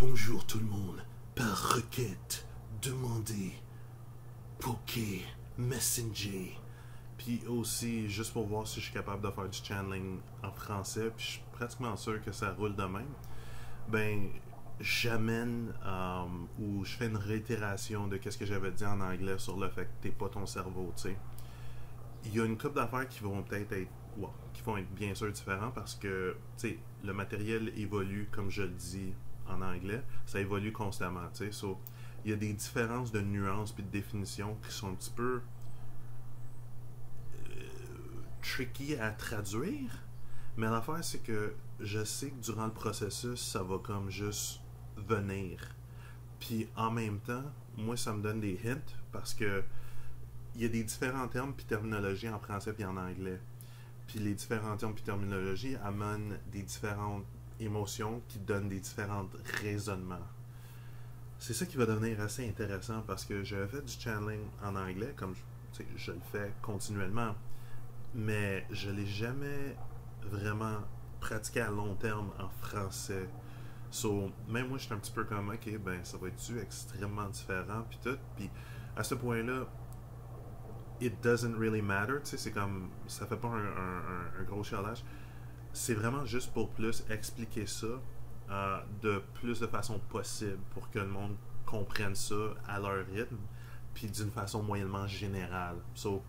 Bonjour tout le monde. Par requête, demandez Poké Messenger. Puis aussi, juste pour voir si je suis capable de faire du channeling en français, puis je suis pratiquement sûr que ça roule de même. Ben, j'amène ou je fais une réitération de ce que j'avais dit en anglais sur le fait que t'es pas ton cerveau, tu sais. Il y a une couple d'affaires qui vont peut-être être, ouais, qui vont être bien sûr différents parce que, tu sais, le matériel évolue, comme je le dis en anglais, ça évolue constamment, tu sais. So, il y a des différences de nuances puis de définitions qui sont un petit peu tricky à traduire. Mais l'affaire, c'est que je sais que durant le processus, ça va comme juste venir. Puis en même temps, moi, ça me donne des hints parce que il y a des différents termes puis terminologies en français puis en anglais. Puis les différents termes puis terminologies amènent des différentes émotions qui donnent des différents raisonnements. C'est ça qui va devenir assez intéressant parce que j'avais fait du channeling en anglais, comme je le fais continuellement, mais je l'ai jamais vraiment pratiqué à long terme en français. So, même moi, j'étais un petit peu comme, ok, ben, ça va être extrêmement différent, puis tout. Puis à ce point-là, it doesn't really matter, tu sais, c'est comme, ça fait pas un gros chialage. C'est vraiment juste pour plus expliquer ça de plus de façon possible pour que le monde comprenne ça à leur rythme, puis d'une façon moyennement générale. So,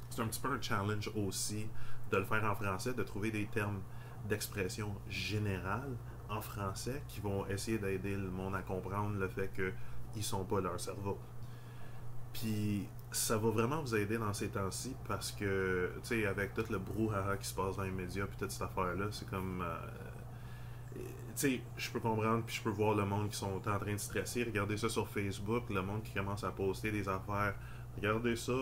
c'est un petit peu un challenge aussi de le faire en français, de trouver des termes d'expression générale en français qui vont essayer d'aider le monde à comprendre le fait qu'ils sont pas leur cerveau. Puis ça va vraiment vous aider dans ces temps-ci parce que, tu sais, avec tout le brouhaha qui se passe dans les médias puis toute cette affaire-là, c'est comme. Tu sais, je peux comprendre puis je peux voir le monde qui sont en train de stresser. Regardez ça sur Facebook, le monde qui commence à poster des affaires. Regardez ça,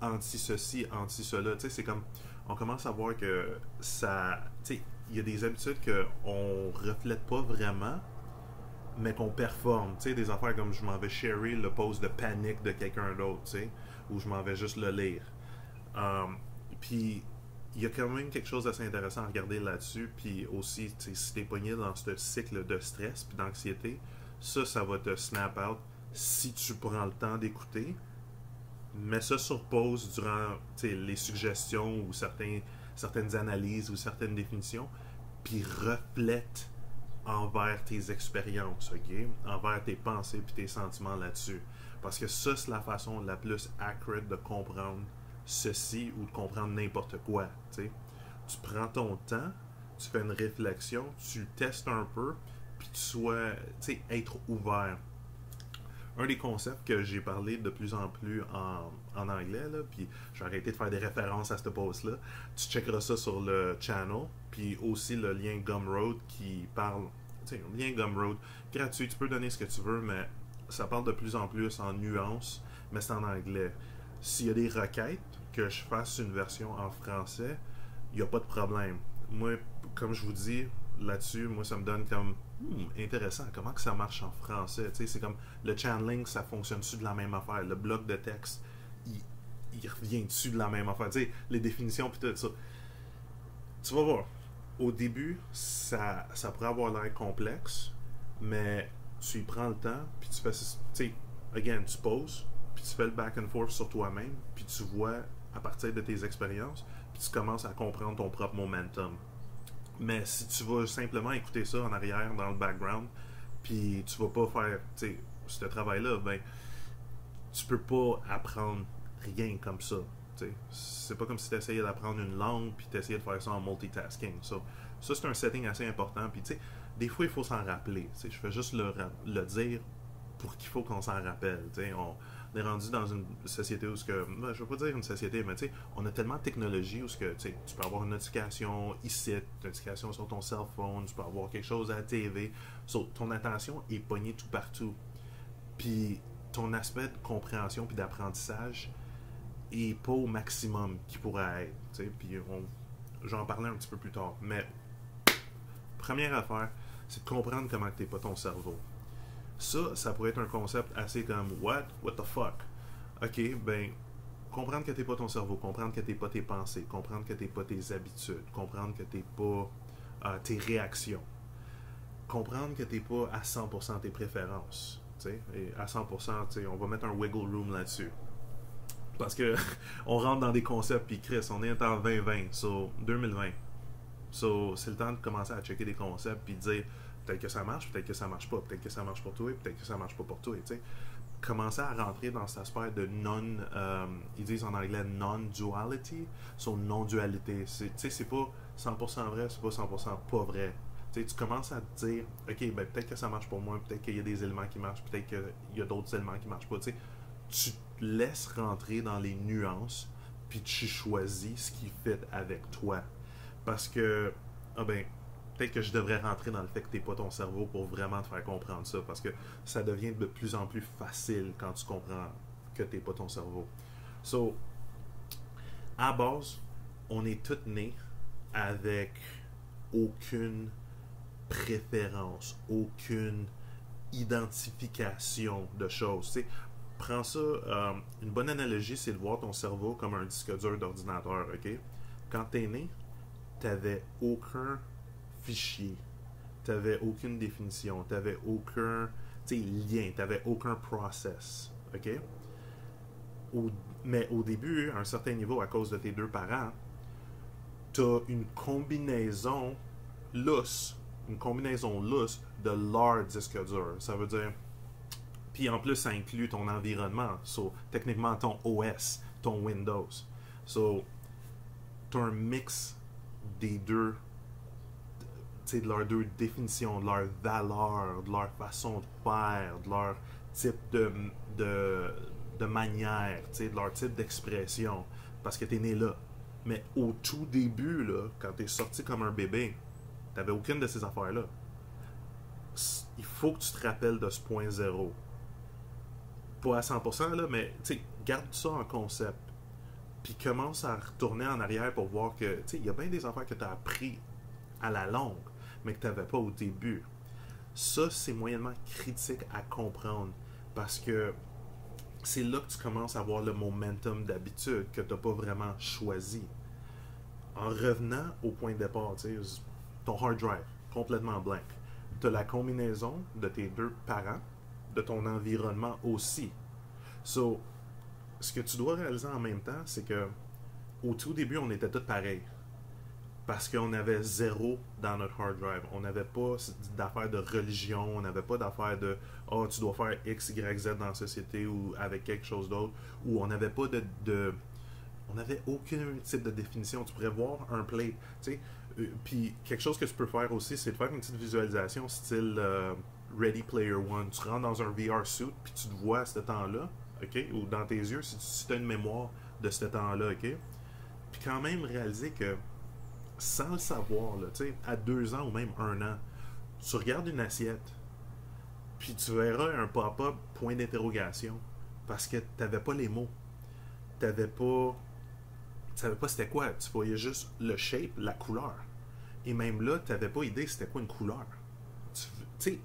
anti-ceci, anti-cela. Tu sais, c'est comme. On commence à voir que ça. Tu sais, il y a des habitudes qu'on reflète pas vraiment mais qu'on performe, tu sais, des affaires comme je m'en vais sharer le post de panique de quelqu'un d'autre, tu sais, ou je m'en vais juste le lire. Puis, il y a quand même quelque chose d'assez intéressant à regarder là-dessus, puis aussi, tu sais, si t'es pogné dans ce cycle de stress puis d'anxiété, ça va te snap out si tu prends le temps d'écouter. Mets ça sur pause durant, tu sais, les suggestions ou certaines analyses ou certaines définitions, puis reflète envers tes expériences, ok? Envers tes pensées puis tes sentiments là-dessus. Parce que ça, c'est la façon la plus accurate de comprendre ceci ou de comprendre n'importe quoi, tu sais. Tu prends ton temps, tu fais une réflexion, tu testes un peu, puis tu sois, tu sais, être ouvert. Un des concepts que j'ai parlé de plus en plus en anglais, là, puis j'ai arrêté de faire des références à ce post-là. Tu checkeras ça sur le channel, puis aussi le lien Gumroad qui parle, tu sais, un lien Gumroad gratuit, tu peux donner ce que tu veux, mais ça parle de plus en plus en nuances, mais c'est en anglais. S'il y a des requêtes, que je fasse une version en français, il n'y a pas de problème. Moi, comme je vous dis, là-dessus, moi, ça me donne comme intéressant, comment que ça marche en français, tu sais, c'est comme le channeling, ça fonctionne-tu de la même affaire, le bloc de texte, il revient dessus de la même affaire, tu sais, les définitions puis tout ça. Tu vas voir, au début, ça pourrait avoir l'air complexe, mais tu y prends le temps, puis tu fais, tu sais, again, tu poses, puis tu fais le back and forth sur toi-même, puis tu vois à partir de tes expériences, puis tu commences à comprendre ton propre momentum. Mais si tu vas simplement écouter ça en arrière, dans le background, puis tu vas pas faire, tu sais, ce travail-là, ben, tu peux pas apprendre rien comme ça. T'sais. C'est pas comme si tu essayais d'apprendre une langue, puis tu essayais de faire ça en multitasking. Ça c'est un setting assez important. Puis, tu sais, des fois, il faut s'en rappeler. T'sais. Je fais juste le dire pour qu'il faut qu'on s'en rappelle. On est rendu dans une société où je ne veux pas dire une société, mais on a tellement de technologie où tu peux avoir une notification ici, une notification sur ton cell phone, tu peux avoir quelque chose à la TV. Ton attention est pognée tout partout. Puis ton aspect de compréhension puis d'apprentissage est pas au maximum qu'il pourrait être. Puis j'en parlais un petit peu plus tard. Mais première affaire, c'est de comprendre comment tu n'es pas ton cerveau. Ça pourrait être un concept assez comme What the fuck? Ok, ben, comprendre que t'es pas ton cerveau, comprendre que t'es pas tes pensées, comprendre que t'es pas tes habitudes, comprendre que t'es pas tes réactions. comprendre que t'es pas à 100% tes préférences. T'sais, et à 100%, on va mettre un wiggle room là-dessus. Parce que on rentre dans des concepts, puis Chris, on est en 2020, so 2020. So, c'est le temps de commencer à checker des concepts, puis de dire peut-être que ça marche, peut-être que ça marche pas, peut-être que ça marche pour toi, peut-être que ça marche pas pour toi. T'sais. Commencer à rentrer dans cet aspect de ils disent en anglais non-duality, so non-dualité. C'est pas 100% vrai, c'est pas 100% pas vrai. Tu commences à te dire, ok, ben peut-être que ça marche pour moi, peut-être qu'il y a des éléments qui marchent, peut-être qu'il y a d'autres éléments qui marchent pas. Tu te laisses rentrer dans les nuances, puis tu choisis ce qui fit avec toi. Parce que, ah ben, peut-être que je devrais rentrer dans le fait que t'es pas ton cerveau pour vraiment te faire comprendre ça, parce que ça devient de plus en plus facile quand tu comprends que t'es pas ton cerveau. So, à base, on est tous nés avec aucune préférence, aucune identification de choses. T'sais, prends ça, une bonne analogie, c'est de voir ton cerveau comme un disque dur d'ordinateur, ok? Quand t'es né, t'avais aucun fichier, t'avais aucune définition, t'avais aucun lien, t'avais aucun process, ok? Mais au début, à un certain niveau, à cause de tes deux parents, t'as une combinaison lousse de leur disque dur. Ça veut dire. Puis en plus, ça inclut ton environnement. So, techniquement, ton OS, ton Windows. So, t'as un mix des deux, de leurs deux définitions, de leurs valeurs, de leur façon de faire, de leur type de manière, de leur type d'expression. Parce que t'es né là. Mais au tout début, là, quand t'es sorti comme un bébé, t'avais aucune de ces affaires-là. Il faut que tu te rappelles de ce point zéro. Pas à 100%, là, mais garde ça en concept. Puis commence à retourner en arrière pour voir que il y a bien des affaires que tu as appris à la longue, mais que tu n'avais pas au début. Ça, c'est moyennement critique à comprendre parce que c'est là que tu commences à avoir le momentum d'habitude que tu n'as pas vraiment choisi. En revenant au point de départ, ton hard drive, complètement blank. Tu as la combinaison de tes deux parents, de ton environnement aussi. So, ce que tu dois réaliser en même temps, c'est que au tout début, on était tous pareils. Parce qu'on avait zéro dans notre hard drive. On n'avait pas d'affaires de religion, on n'avait pas d'affaires de tu dois faire X, Y, Z dans la société ou avec quelque chose d'autre. Ou on n'avait pas on n'avait aucun type de définition. Tu pourrais voir un play. Puis quelque chose que tu peux faire aussi, c'est de faire une petite visualisation style Ready Player One. Tu rentres dans un VR suit, puis tu te vois à ce temps-là, ok? Ou dans tes yeux, si tu as une mémoire de ce temps-là, ok? Puis quand même réaliser que, sans le savoir, là, à 2 ans ou même 1 an, tu regardes une assiette, puis tu verras un pop-up point d'interrogation, parce que tu n'avais pas les mots. Tu savais pas c'était quoi. Tu voyais juste le shape, la couleur. Et même là, tu n'avais pas idée c'était quoi une couleur. Tu sais,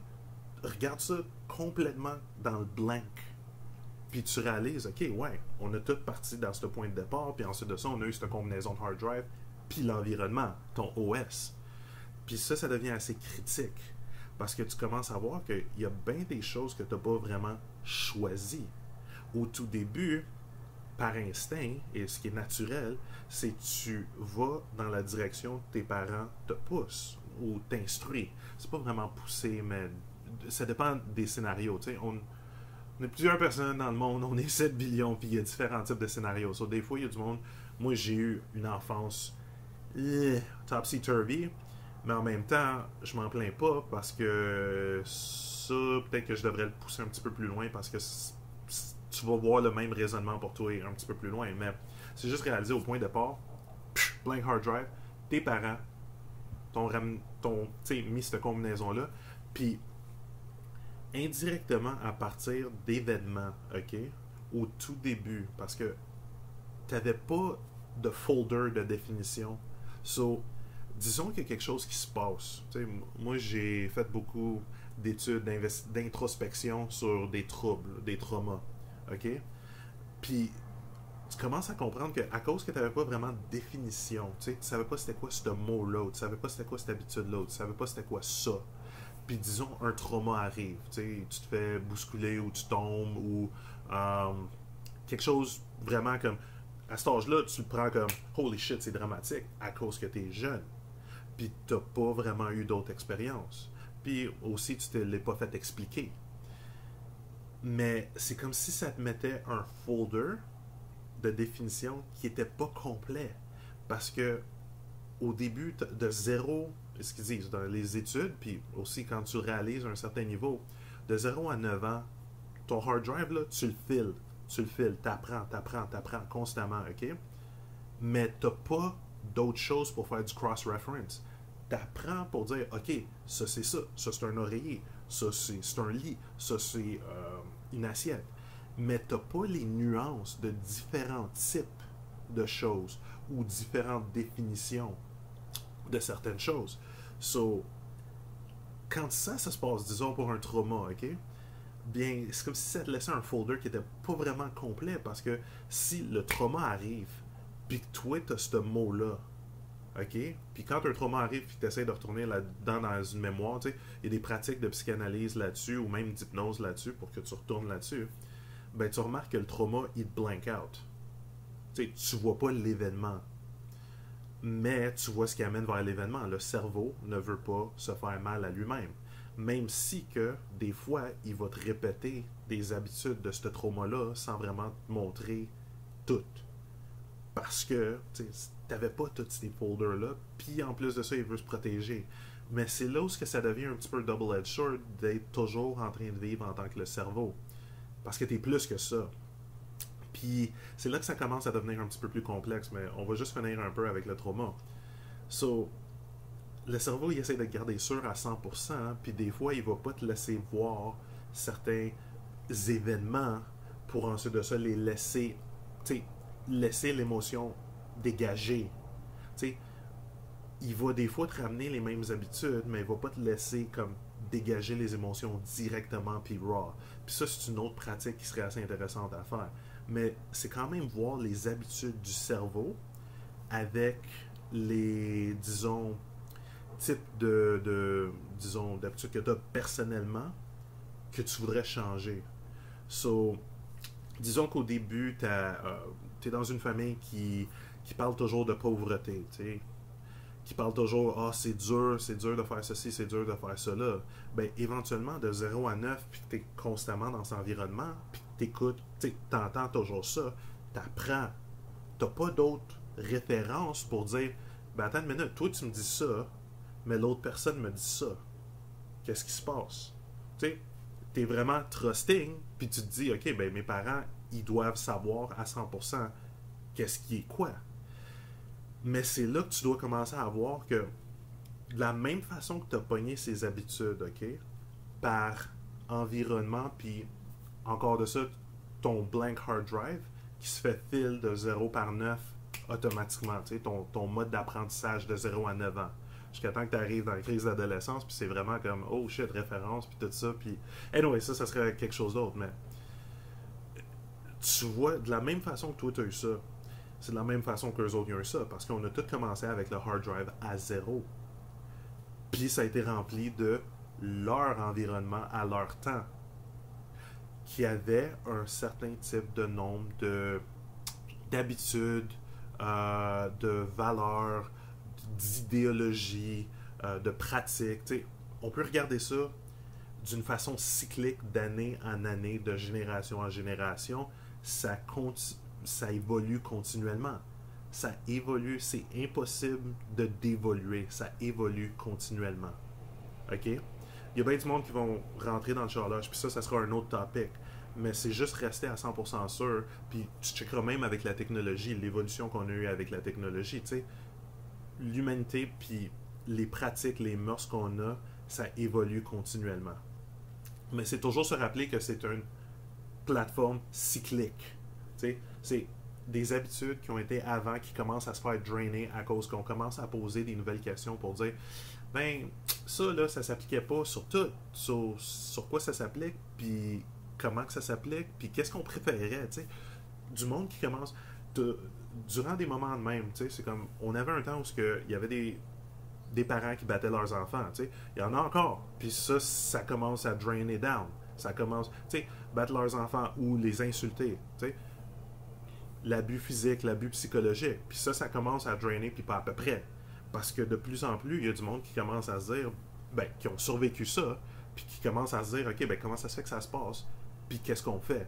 regarde ça complètement dans le blank. Puis tu réalises, ok, ouais, on a tout parti dans ce point de départ, puis ensuite de ça, on a eu cette combinaison de hard drive, puis l'environnement, ton OS. Puis ça devient assez critique. Parce que tu commences à voir qu'il y a bien des choses que tu n'as pas vraiment choisies. Au tout début, par instinct, et ce qui est naturel, c'est que tu vas dans la direction que tes parents te poussent ou t'instruisent. C'est pas vraiment poussé, mais ça dépend des scénarios. On est plusieurs personnes dans le monde, on est 7 billions, puis il y a différents types de scénarios. So, des fois, il y a du monde. Moi, j'ai eu une enfance topsy-turvy, mais en même temps, je m'en plains pas parce que ça, peut-être que je devrais le pousser un petit peu plus loin parce que tu vas voir le même raisonnement pour toi un petit peu plus loin. Mais c'est juste réalisé au point de départ, blank hard drive, tes parents t'ont mis cette combinaison-là, puis indirectement à partir d'événements, ok, au tout début, parce que t'avais pas de folder de définition. So, disons qu'il y a quelque chose qui se passe. Moi, j'ai fait beaucoup d'études, d'introspection sur des troubles, des traumas. OK? Puis, tu commences à comprendre qu'à cause que tu n'avais pas vraiment de définition, tu savais pas c'était quoi ce mot-là, tu savais pas c'était quoi cette habitude-là, tu savais pas c'était quoi ça. puis disons un trauma arrive, tu te fais bousculer ou tu tombes ou euh, quelque chose vraiment comme à cet âge-là, tu le prends comme holy shit, c'est dramatique à cause que tu es jeune. Puis tu n'as pas vraiment eu d'autres expériences. Puis aussi, tu ne te l'es pas fait expliquer. Mais c'est comme si ça te mettait un folder de définition qui n'était pas complet. Parce que au début, de zéro, ce qu'ils disent dans les études, puis aussi quand tu réalises un certain niveau, de 0 à 9 ans, ton hard drive, là, tu le files. Tu le files, t'apprends constamment, OK? Mais t'as pas d'autres choses pour faire du cross-reference. T'apprends pour dire, OK, ça c'est un oreiller, ça c'est un lit, ça c'est une assiette. Mais t'as pas les nuances de différents types de choses ou différentes définitions de certaines choses. So, quand ça se passe, disons pour un trauma, OK? Bien, c'est comme si ça te laissait un folder qui était pas vraiment complet parce que si le trauma arrive, puis que toi, tu as ce mot-là, OK? Puis quand un trauma arrive, puis que tu essaies de retourner là-dedans dans une mémoire, tu sais, il y a des pratiques de psychanalyse là-dessus ou même d'hypnose là-dessus pour que tu retournes là-dessus. Ben, tu remarques que le trauma, il te blank out. Tu vois pas l'événement, mais tu vois ce qui amène vers l'événement. Le cerveau ne veut pas se faire mal à lui-même. Même si que, des fois, il va te répéter des habitudes de ce trauma-là sans vraiment te montrer toutes. Parce que tu n'avais pas tous ces folders-là, puis en plus de ça, il veut se protéger. Mais c'est là où ça devient un petit peu double-edged sword d'être toujours en train de vivre en tant que le cerveau. Parce que tu es plus que ça. Puis c'est là que ça commence à devenir un petit peu plus complexe, mais on va juste finir un peu avec le trauma. So, le cerveau, il essaie de te garder sûr à 100%, puis des fois, il va pas te laisser voir certains événements pour ensuite de ça les laisser, laisser l'émotion dégager. T'sais, il va des fois te ramener les mêmes habitudes, mais il va pas te laisser comme dégager les émotions directement puis raw. Puis ça, c'est une autre pratique qui serait assez intéressante à faire. Mais c'est quand même voir les habitudes du cerveau avec les, disons, types disons, d'habitudes que tu as personnellement que tu voudrais changer. So, disons qu'au début, tu es dans une famille qui parle toujours de pauvreté, tu sais, qui parle toujours ah c'est dur de faire ceci, c'est dur de faire cela. Ben éventuellement de 0 à 9 puis que tu es constamment dans cet environnement, puis que t'écoutes, tu entends toujours ça, t'apprends. T'as pas d'autres références pour dire ben attends une minute, toi tu me dis ça, mais l'autre personne me dit ça. Qu'est-ce qui se passe? Tu sais, t'es vraiment trusting, puis tu te dis ok, ben mes parents, ils doivent savoir à 100% qu'est-ce qui est quoi. Mais c'est là que tu dois commencer à voir que de la même façon que tu as pogné ces habitudes, OK, par environnement, puis encore de ça, ton blank hard drive qui se fait fil de 0 par 9 automatiquement, tu sais, ton mode d'apprentissage de 0 à 9 ans. Jusqu'à temps que tu arrives dans la crise d'adolescence, puis c'est vraiment comme, oh shit, référence, puis tout ça, puis... Anyway, ça serait quelque chose d'autre, mais... Tu vois, de la même façon que toi, tu as eu ça, c'est de la même façon qu'eux autres ont eu ça, parce qu'on a tous commencé avec le hard drive à 0. Puis ça a été rempli de leur environnement à leur temps, qui avait un certain type de nombre d'habitudes, de valeurs, d'idéologies, de pratiques. T'sais, on peut regarder ça d'une façon cyclique d'année en année, de génération en génération. Ça évolue continuellement. Ça évolue, c'est impossible de dévoluer. Ça évolue continuellement. OK? Il y a bien du monde qui vont rentrer dans le charlage, puis ça sera un autre topic. Mais c'est juste rester à 100% sûr, puis tu checkeras même avec la technologie, l'évolution qu'on a eue avec la technologie, tu sais. L'humanité, puis les pratiques, les mœurs qu'on a, ça évolue continuellement. Mais c'est toujours se rappeler que c'est une plateforme cyclique. C'est des habitudes qui ont été avant qui commencent à se faire drainer à cause qu'on commence à poser des nouvelles questions pour dire ben ça là ça s'appliquait pas sur tout, sur quoi ça s'applique, puis comment que ça s'applique, puis qu'est-ce qu'on préférait, tu sais, du monde qui commence durant des moments de même, tu sais, c'est comme on avait un temps où il y avait des parents qui battaient leurs enfants, tu sais. Il y en a encore. Puis ça commence à drainer down. Ça commence, tu sais, battre leurs enfants ou les insulter, tu sais. L'abus physique, l'abus psychologique. Puis ça commence à drainer, puis pas à peu près. Parce que de plus en plus, il y a du monde qui commence à se dire, ben, qui ont survécu ça, puis qui commence à se dire, OK, ben, comment ça se fait que ça se passe? Puis qu'est-ce qu'on fait?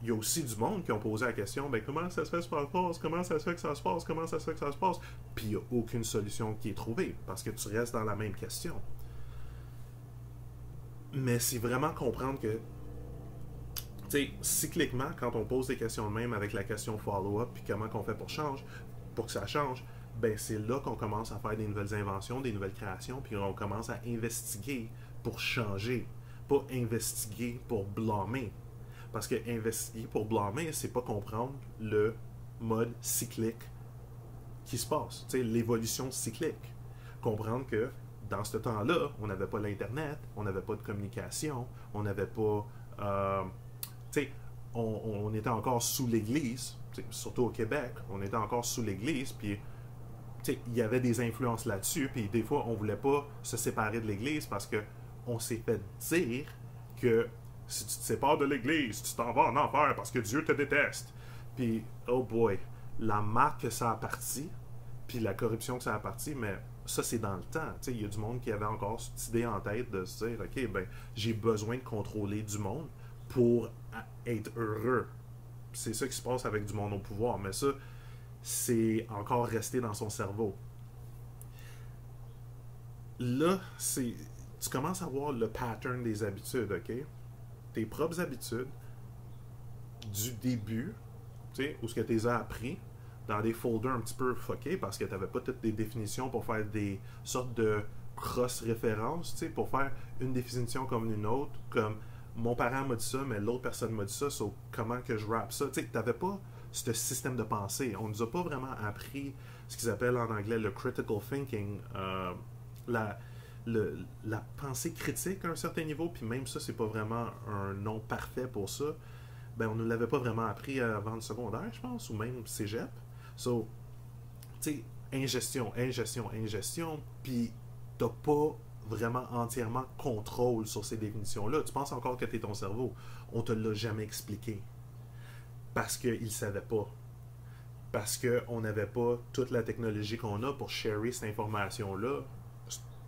Il y a aussi du monde qui ont posé la question, ben, comment ça se fait que ça se passe? Comment ça se fait que ça se passe? Comment ça se fait que ça se passe? Puis il n'y a aucune solution qui est trouvée, parce que tu restes dans la même question. Mais c'est vraiment comprendre que, tu sais, cycliquement, quand on pose des questions de même avec la question follow-up, puis comment qu'on fait pour que ça change, ben c'est là qu'on commence à faire des nouvelles inventions, des nouvelles créations, puis on commence à investiguer pour changer, pas investiguer pour blâmer. Parce que investiguer pour blâmer, c'est pas comprendre le mode cyclique qui se passe, tu sais, l'évolution cyclique. Comprendre que dans ce temps-là, on n'avait pas l'Internet, on n'avait pas de communication, on n'avait pas... tu sais, on était encore sous l'Église, surtout au Québec, on était encore sous l'Église, puis il y avait des influences là-dessus, puis des fois, on voulait pas se séparer de l'Église parce que on s'est fait dire que si tu te sépares de l'Église, tu t'en vas en enfer parce que Dieu te déteste. Puis, oh boy, la marque que ça a parti, puis la corruption que ça a parti, mais ça, c'est dans le temps. Il y a du monde qui avait encore cette idée en tête de se dire, OK, ben, j'ai besoin de contrôler du monde pour être heureux. C'est ça qui se passe avec du monde au pouvoir, mais ça, c'est encore resté dans son cerveau. Là, tu commences à voir le pattern des habitudes, OK? Tes propres habitudes du début, tu sais, où ce que tu les as appris, dans des folders un petit peu fuckés parce que tu n'avais pas toutes des définitions pour faire des sortes de cross-références, tu sais, pour faire une définition comme une autre, comme mon parent m'a dit ça, mais l'autre personne m'a dit ça, so comment que je rappe ça? Tu sais, tu n'avais pas ce système de pensée. On ne nous a pas vraiment appris ce qu'ils appellent en anglais le critical thinking, la pensée critique à un certain niveau, puis même ça, c'est pas vraiment un nom parfait pour ça. Ben, on ne l'avait pas vraiment appris avant le secondaire, je pense, ou même cégep. So, tu sais, ingestion, puis t'as pas vraiment entièrement contrôle sur ces définitions-là. Tu penses encore que t'es ton cerveau. On te l'a jamais expliqué. Parce qu'ils ne savaient pas. Parce qu'on n'avait pas toute la technologie qu'on a pour sharer cette information-là.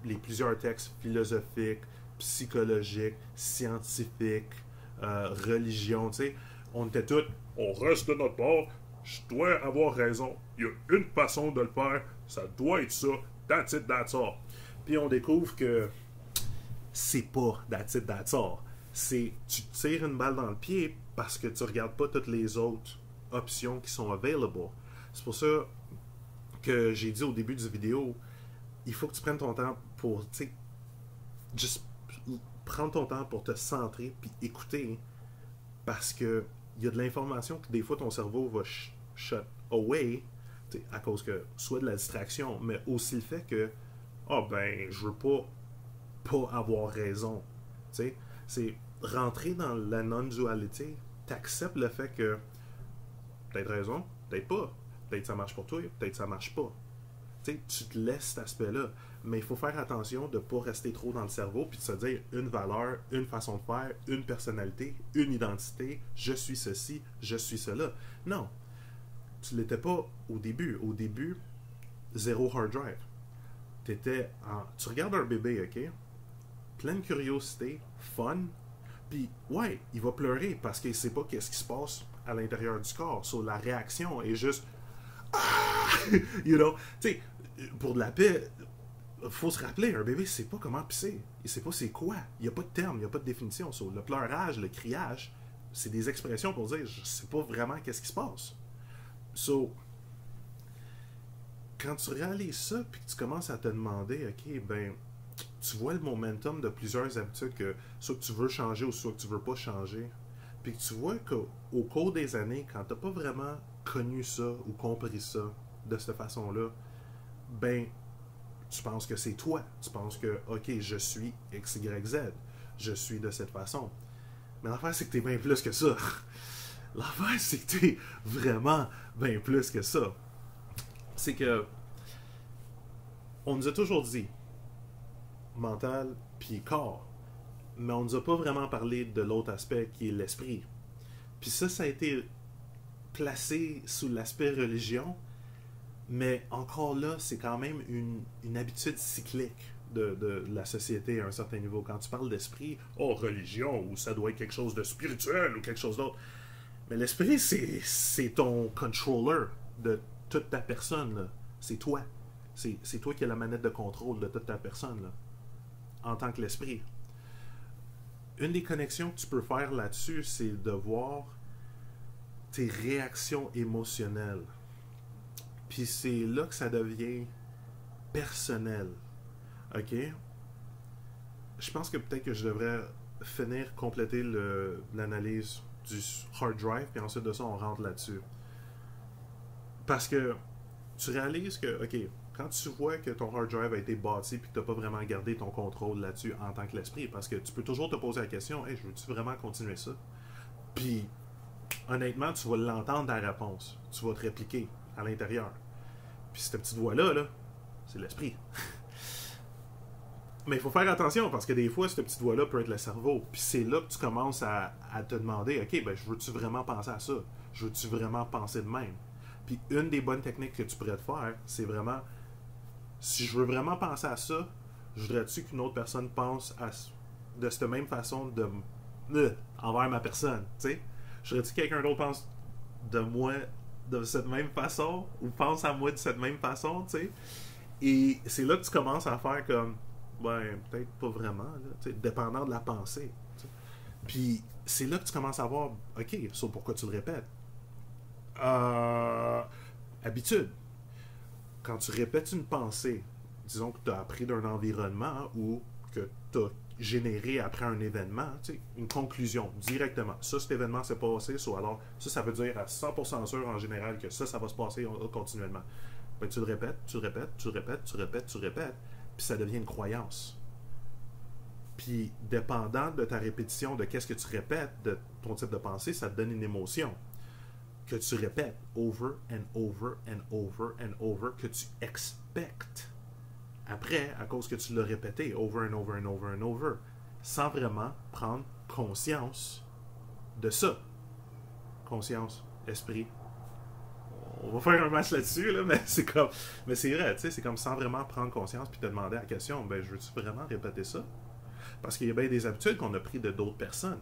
Les plusieurs textes philosophiques, psychologiques, scientifiques, religion, tu sais. On était tous, on reste de notre bord, je dois avoir raison. Il y a une façon de le faire, ça doit être ça, that's it, that's all. Puis on découvre que c'est pas that's it, that's all. C'est tu tires une balle dans le pied parce que tu regardes pas toutes les autres options qui sont available. C'est pour ça que j'ai dit au début du vidéo, il faut que tu prennes ton temps pour, tu sais, juste prendre ton temps pour te centrer puis écouter, parce que il y a de l'information que des fois ton cerveau va shut away à cause que soit de la distraction, mais aussi le fait que ben je veux pas avoir raison. T'sais, c'est rentrer dans la non-dualité. T'acceptes le fait que peut-être raison, peut-être pas. Peut-être ça marche pour toi, peut-être ça marche pas. T'sais, tu te laisses cet aspect-là. Mais il faut faire attention de ne pas rester trop dans le cerveau puis de se dire une valeur, une façon de faire, une personnalité, une identité, je suis ceci, je suis cela. Non. Tu l'étais pas au début. Au début, zéro hard drive. Tu regardes un bébé, OK? Pleine curiosité, fun, puis ouais, il va pleurer parce qu'il sait pas qu'est-ce qui se passe à l'intérieur du corps. So, la réaction est juste ah! You know? Tu sais, pour de la paix, faut se rappeler, un bébé sait pas comment pisser. Il sait pas c'est quoi. Il n'y a pas de terme, il n'y a pas de définition. So, le pleurage, le criage, c'est des expressions pour dire je sais pas vraiment qu'est-ce qui se passe. So, quand tu réalises ça, puis que tu commences à te demander, OK, ben, tu vois le momentum de plusieurs habitudes que soit que tu veux changer ou soit que tu veux pas changer, puis que tu vois qu'au cours des années, quand t'as pas vraiment connu ça ou compris ça de cette façon-là, ben, tu penses que c'est toi. Tu penses que, OK, je suis X, Y, Z. Je suis de cette façon. Mais l'affaire, c'est que t'es bien plus que ça. L'affaire, c'est que t'es vraiment bien plus que ça. C'est que On nous a toujours dit mental puis corps, mais on nous a pas vraiment parlé de l'autre aspect qui est l'esprit. Puis ça a été placé sous l'aspect religion, mais encore là, c'est quand même une habitude cyclique de la société à un certain niveau. Quand tu parles d'esprit, oh, religion, ou ça doit être quelque chose de spirituel ou quelque chose d'autre. Mais l'esprit, c'est ton controller de toute ta personne, là. C'est toi. C'est toi qui as la manette de contrôle de toute ta personne, là, en tant que l'esprit. Une des connexions que tu peux faire là-dessus, c'est de voir tes réactions émotionnelles. Puis c'est là que ça devient personnel. OK? Je pense que peut-être que je devrais compléter l'analyse du hard drive, puis ensuite de ça, on rentre là-dessus. Parce que tu réalises que, OK, quand tu vois que ton hard drive a été bâti puis que tu n'as pas vraiment gardé ton contrôle là-dessus en tant que l'esprit, parce que tu peux toujours te poser la question, hey, je veux-tu vraiment continuer ça? Puis, honnêtement, tu vas l'entendre dans la réponse. Tu vas te répliquer à l'intérieur. Puis cette petite voix-là, là, c'est l'esprit. Mais il faut faire attention parce que des fois, cette petite voix-là peut être le cerveau. Puis c'est là que tu commences à te demander, OK, ben, je veux-tu vraiment penser à ça? Je veux-tu vraiment penser de même? Puis une des bonnes techniques que tu pourrais te faire, c'est vraiment, si je veux vraiment penser à ça, je voudrais-tu qu'une autre personne pense de cette même façon envers ma personne, tu sais? Je voudrais-tu que quelqu'un d'autre pense de moi de cette même façon ou pense à moi de cette même façon, tu sais? Et c'est là que tu commences à faire comme, ben, peut-être pas vraiment, là, dépendant de la pensée. T'sais. Puis c'est là que tu commences à voir, OK, ça pourquoi tu le répètes? Habitude. Quand tu répètes une pensée, disons que tu as appris d'un environnement ou que tu as généré après un événement, une conclusion directement. Ça, cet événement s'est passé, alors ça veut dire à 100% sûr en général que ça va se passer continuellement. Ben, tu le répètes, tu le répètes, tu le répètes, tu le répètes, tu le répètes, puis ça devient une croyance. Puis, dépendant de ta répétition, de qu'est-ce que tu répètes, de ton type de pensée, ça te donne une émotion que tu répètes over and over and over and over, que tu expectes après, à cause que tu l'as répété over and over and over and over, sans vraiment prendre conscience de ça. Conscience, esprit. On va faire un match là-dessus, là, mais c'est comme. Mais c'est vrai, tu sais, c'est comme sans vraiment prendre conscience puis te demander la question, ben, je veux-tu vraiment répéter ça? Parce qu'il y a bien des habitudes qu'on a prises de d'autres personnes.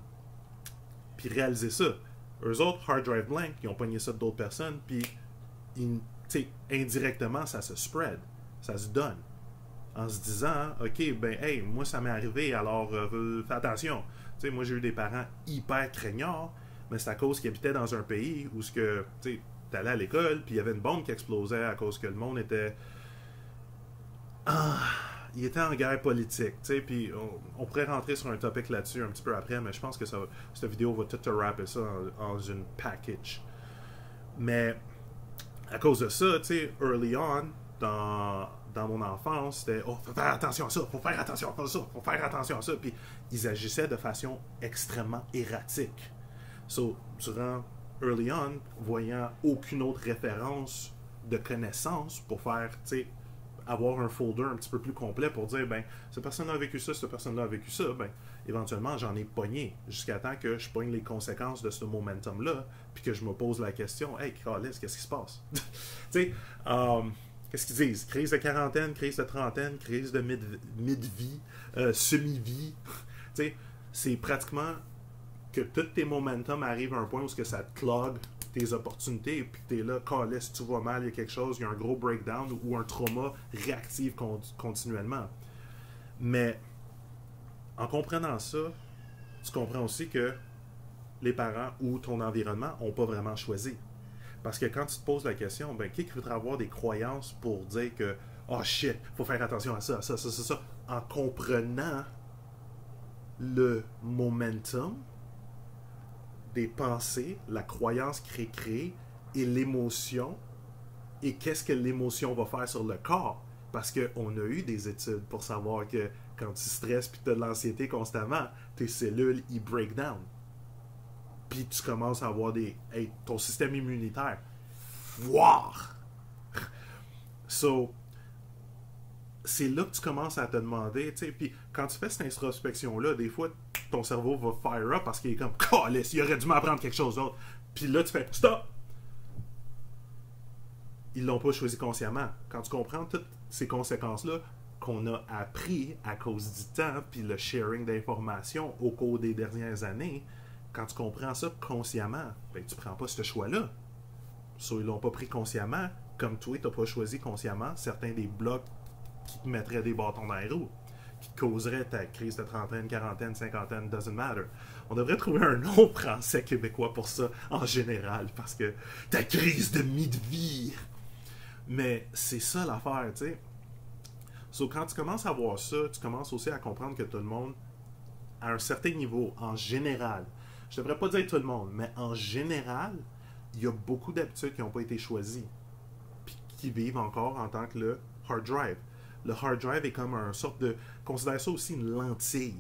Puis réaliser ça. Eux autres, hard drive blank, ils ont pogné ça de d'autres personnes, puis indirectement, ça se spread. Ça se donne. En se disant, OK, ben, hey, moi, ça m'est arrivé, alors fais attention. Tu sais, moi, j'ai eu des parents hyper craignards, mais c'est à cause qu'ils habitaient dans un pays où tu allais à l'école, puis il y avait une bombe qui explosait à cause que le monde était. Il était en guerre politique, tu sais, puis on pourrait rentrer sur un topic là-dessus un petit peu après, mais je pense que cette vidéo va tout te rapper ça en une package. Mais à cause de ça, tu sais, early on, dans mon enfance, c'était « Oh, faut faire attention à ça, faut faire attention à ça, faut faire attention à ça », puis ils agissaient de façon extrêmement erratique. So, durant early on, voyant aucune autre référence de connaissance pour faire, tu sais, avoir un folder un petit peu plus complet pour dire, ben, cette personne-là a vécu ça, cette personne-là a vécu ça, ben, éventuellement, j'en ai pogné jusqu'à temps que je pogne les conséquences de ce momentum-là, puis que je me pose la question, hey, Carlis, qu'est-ce qui se passe? Tu sais, qu'est-ce qu'ils disent? Crise de quarantaine, crise de trentaine, crise de mid-vie, semi-vie. Tu sais, c'est pratiquement que tous tes momentum arrivent à un point où ça te clog tes opportunités, puis tu es là, Carlis, tu vas mal, il y a quelque chose, il y a un gros breakdown ou un trauma réactive continuellement. Mais en comprenant ça, tu comprends aussi que les parents ou ton environnement n'ont pas vraiment choisi. Parce que quand tu te poses la question, ben, qui voudrait avoir des croyances pour dire que oh shit, faut faire attention à ça, ça, en comprenant le momentum des pensées, la croyance créée et l'émotion, et qu'est-ce que l'émotion va faire sur le corps. Parce qu'on a eu des études pour savoir que quand tu stresses et que tu as de l'anxiété constamment, tes cellules, ils break down. Puis tu commences à avoir ton système immunitaire. Voir! So, c'est là que tu commences à te demander, tu sais, puis quand tu fais cette introspection-là, des fois, ton cerveau va fire up parce qu'il est comme, calisse, il aurait dû m'apprendre quelque chose d'autre. Puis là, tu fais, stop! Ils l'ont pas choisi consciemment. Quand tu comprends toutes ces conséquences-là qu'on a appris à cause du temps, puis le sharing d'informations au cours des dernières années, quand tu comprends ça consciemment, ben, tu prends pas ce choix-là. So, ils l'ont pas pris consciemment, comme toi, tu n'as pas choisi consciemment certains des blocs qui te mettraient des bâtons dans les roues, qui causeraient ta crise de trentaine, quarantaine, cinquantaine, doesn't matter. On devrait trouver un nom français québécois pour ça en général, parce que ta crise de mi-de-vie. Mais c'est ça l'affaire, tu sais. So, quand tu commences à voir ça, tu commences aussi à comprendre que tout le monde, à un certain niveau, en général, je ne devrais pas dire tout le monde, mais en général, il y a beaucoup d'habitudes qui n'ont pas été choisies, puis qui vivent encore en tant que le hard drive. Le hard drive est comme une sorte de... Considère ça aussi une lentille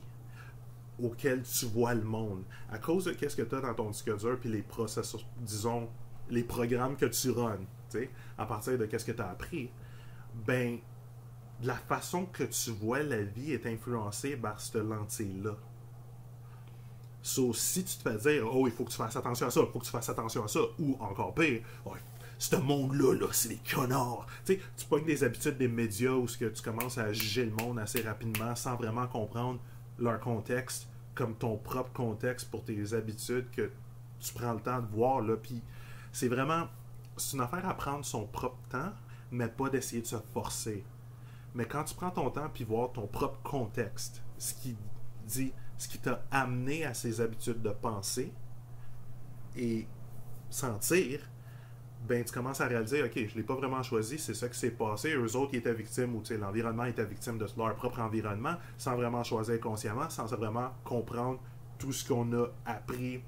auquel tu vois le monde. À cause de qu'est-ce que tu as dans ton disque dur, puis les processus, disons, les programmes que tu runs, tu sais, à partir de qu'est-ce que tu as appris, ben, la façon que tu vois la vie est influencée par cette lentille-là. So, si tu te fais dire, oh, il faut que tu fasses attention à ça, il faut que tu fasses attention à ça, ou encore pire, oh, ce monde-là, là, c'est des connards. Tu sais, tu pognes des habitudes des médias où tu commences à juger le monde assez rapidement sans vraiment comprendre leur contexte comme ton propre contexte pour tes habitudes que tu prends le temps de voir, là. Puis c'est vraiment, c'est une affaire à prendre son propre temps, mais pas d'essayer de se forcer. Mais quand tu prends ton temps puis voir ton propre contexte, ce qui t'a amené à ces habitudes de penser et sentir, ben tu commences à réaliser, ok, je ne l'ai pas vraiment choisi, c'est ça qui s'est passé. Eux autres, ils étaient victimes, ou l'environnement était victime de leur propre environnement, sans vraiment choisir consciemment, sans vraiment comprendre tout ce qu'on a appris,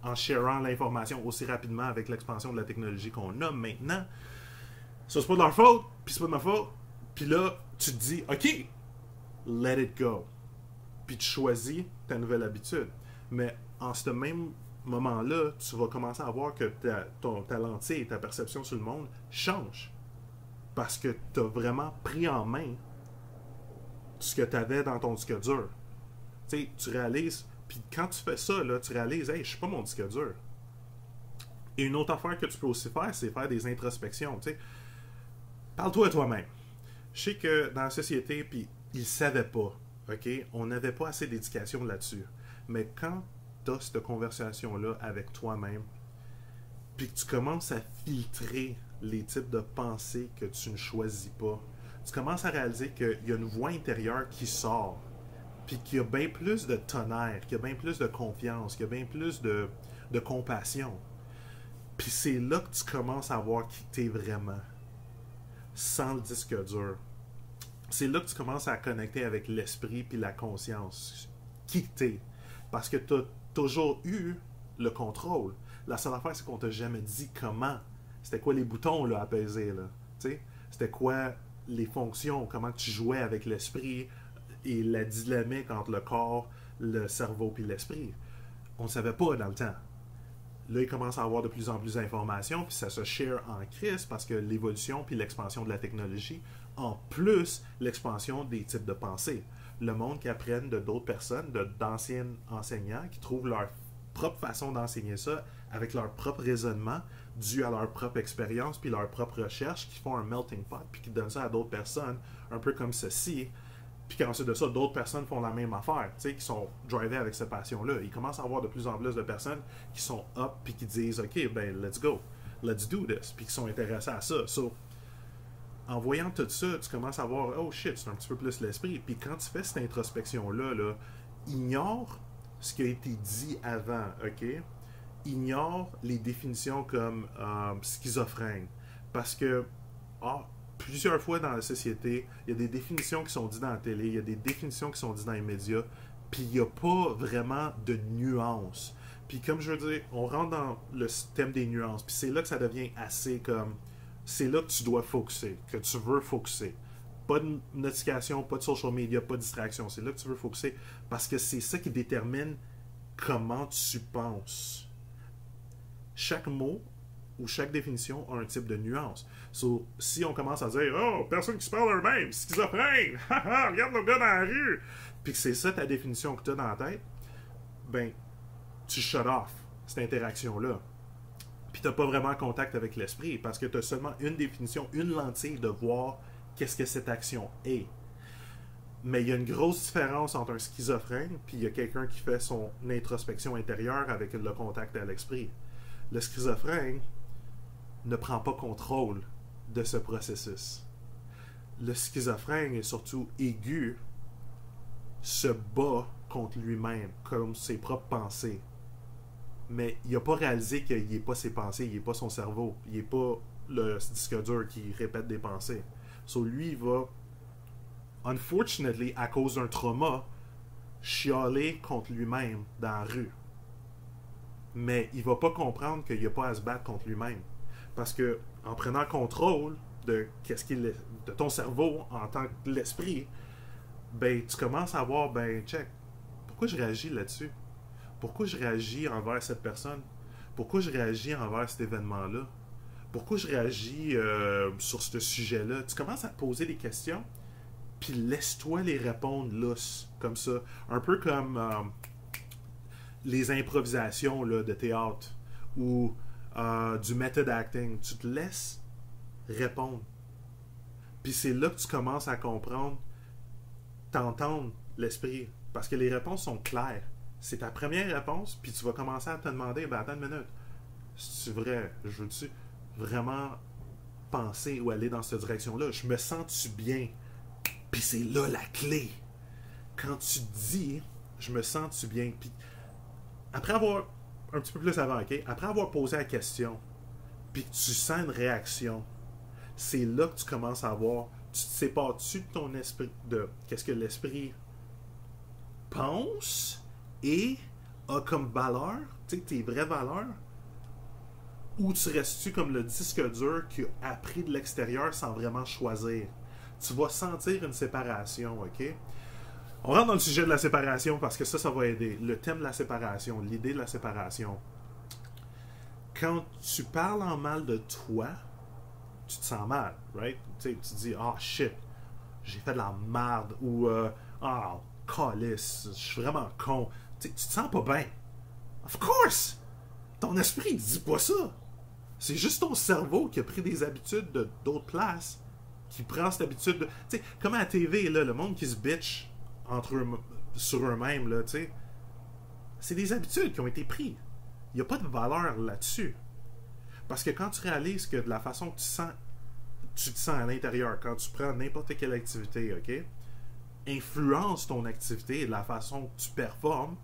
en sharant l'information aussi rapidement avec l'expansion de la technologie qu'on a maintenant. Ça, c'est pas de leur faute, puis c'est pas de ma faute. Puis là, tu te dis, ok, let it go. Puis tu choisis ta nouvelle habitude. Mais en ce même moment-là, tu vas commencer à voir que ta lentille et ta perception sur le monde change. Parce que tu as vraiment pris en main ce que tu avais dans ton disque dur. Tu sais, tu réalises, puis quand tu fais ça, là, tu réalises, hey, je suis pas mon disque dur. Et une autre affaire que tu peux aussi faire, c'est faire des introspections. Tu sais, parle-toi à toi-même. Je sais que dans la société, puis ils ne savaient pas, ok? On n'avait pas assez d'éducation là-dessus. Mais quand tu as cette conversation-là avec toi-même, puis que tu commences à filtrer les types de pensées que tu ne choisis pas, tu commences à réaliser qu'il y a une voix intérieure qui sort, puis qu'il y a bien plus de tonnerre, qu'il y a bien plus de confiance, qu'il y a bien plus de compassion. Puis c'est là que tu commences à voir qui t'es vraiment, sans le disque dur. C'est là que tu commences à connecter avec l'esprit puis la conscience. Qui t'es. Parce que tu as toujours eu le contrôle. La seule affaire, c'est qu'on t'a jamais dit comment. C'était quoi les boutons là, à peser, là. T'sais? C'était quoi les fonctions, comment tu jouais avec l'esprit et la dynamique entre le corps, le cerveau puis l'esprit. On ne savait pas dans le temps. Là, il commence à avoir de plus en plus d'informations, puis ça se share en crise parce que l'évolution puis l'expansion de la technologie, en plus l'expansion des types de pensée. Le monde qui apprennent de d'autres personnes, d'anciens enseignants, qui trouvent leur propre façon d'enseigner ça avec leur propre raisonnement, dû à leur propre expérience puis leur propre recherche, qui font un melting pot puis qui donnent ça à d'autres personnes, un peu comme ceci. Puis qu'ensuite de ça, d'autres personnes font la même affaire, tu sais, qui sont drivées avec cette passion-là. Il commence à avoir de plus en plus de personnes qui sont up puis qui disent, OK, ben, let's go, let's do this, puis qui sont intéressés à ça. So, en voyant tout ça, tu commences à voir, oh shit, c'est un petit peu plus l'esprit. Puis quand tu fais cette introspection-là, là, ignore ce qui a été dit avant, OK? Ignore les définitions comme schizophrène. Parce que, plusieurs fois dans la société, il y a des définitions qui sont dites dans la télé, il y a des définitions qui sont dites dans les médias, puis il n'y a pas vraiment de nuances. Puis comme je veux dire, on rentre dans le thème des nuances, puis c'est là que ça devient assez comme... C'est là que tu dois focuser, que tu veux focuser. Pas de notification, pas de social media, pas de distraction. C'est là que tu veux focuser, parce que c'est ça qui détermine comment tu penses. Chaque mot où chaque définition a un type de nuance. So, si on commence à dire « Oh, personne qui se parle eux-mêmes, schizophrène, haha, regarde le gars dans la rue », puis que c'est ça ta définition que tu as dans la tête, ben, tu shut off cette interaction-là. Puis tu n'as pas vraiment contact avec l'esprit parce que tu as seulement une définition, une lentille de voir qu'est-ce que cette action est. Mais il y a une grosse différence entre un schizophrène puis il y a quelqu'un qui fait son introspection intérieure avec le contact à l'esprit. Le schizophrène ne prend pas contrôle de ce processus. Le schizophrène est surtout aigu, se bat contre lui-même, comme ses propres pensées. Mais il n'a pas réalisé qu'il n'est pas ses pensées, il n'est pas son cerveau, il n'est pas le disque dur qui répète des pensées. So lui, il va, unfortunately, à cause d'un trauma, chialer contre lui-même dans la rue. Mais il va pas comprendre qu'il n'y a pas à se battre contre lui-même. Parce que en prenant contrôle de de ton cerveau en tant que l'esprit, ben tu commences à voir, ben check, pourquoi je réagis là-dessus? Pourquoi je réagis envers cette personne? Pourquoi je réagis envers cet événement-là? Pourquoi je réagis sur ce sujet-là? Tu commences à te poser des questions, puis laisse-toi les répondre lousse, comme ça. Un peu comme les improvisations là, de théâtre ou du method acting. Tu te laisses répondre. Puis c'est là que tu commences à comprendre, t'entendre l'esprit. Parce que les réponses sont claires. C'est ta première réponse, puis tu vas commencer à te demander, ben attends une minute, c'est vrai, je veux-tu vraiment penser ou aller dans cette direction-là? Je me sens-tu bien? Puis c'est là la clé. Quand tu dis, je me sens-tu bien? Puis après avoir, un petit peu plus avant, ok? Après avoir posé la question, puis que tu sens une réaction, c'est là que tu commences à voir, tu te sépares-tu de ton esprit, de qu'est-ce que l'esprit pense et a comme valeur, tu sais, tes vraies valeurs, ou tu restes-tu comme le disque dur qui a appris de l'extérieur sans vraiment choisir? Tu vas sentir une séparation, ok? On rentre dans le sujet de la séparation parce que ça va aider. Le thème de la séparation, l'idée de la séparation. Quand tu parles en mal de toi, tu te sens mal, right? Tu sais, tu te dis, ah, shit, j'ai fait de la merde, ou, ah, calice, je suis vraiment con. Tu te sens pas bien. Of course! Ton esprit ne dit pas ça. C'est juste ton cerveau qui a pris des habitudes d'autres places, qui prend cette habitude de... Tu sais, comme à la TV, là, le monde qui se bitch entre eux, sur eux-mêmes, là, tu sais, c'est des habitudes qui ont été prises. Il n'y a pas de valeur là-dessus. Parce que quand tu réalises que de la façon que tu te sens à l'intérieur, quand tu prends n'importe quelle activité, ok, influence ton activité et la façon que tu performes,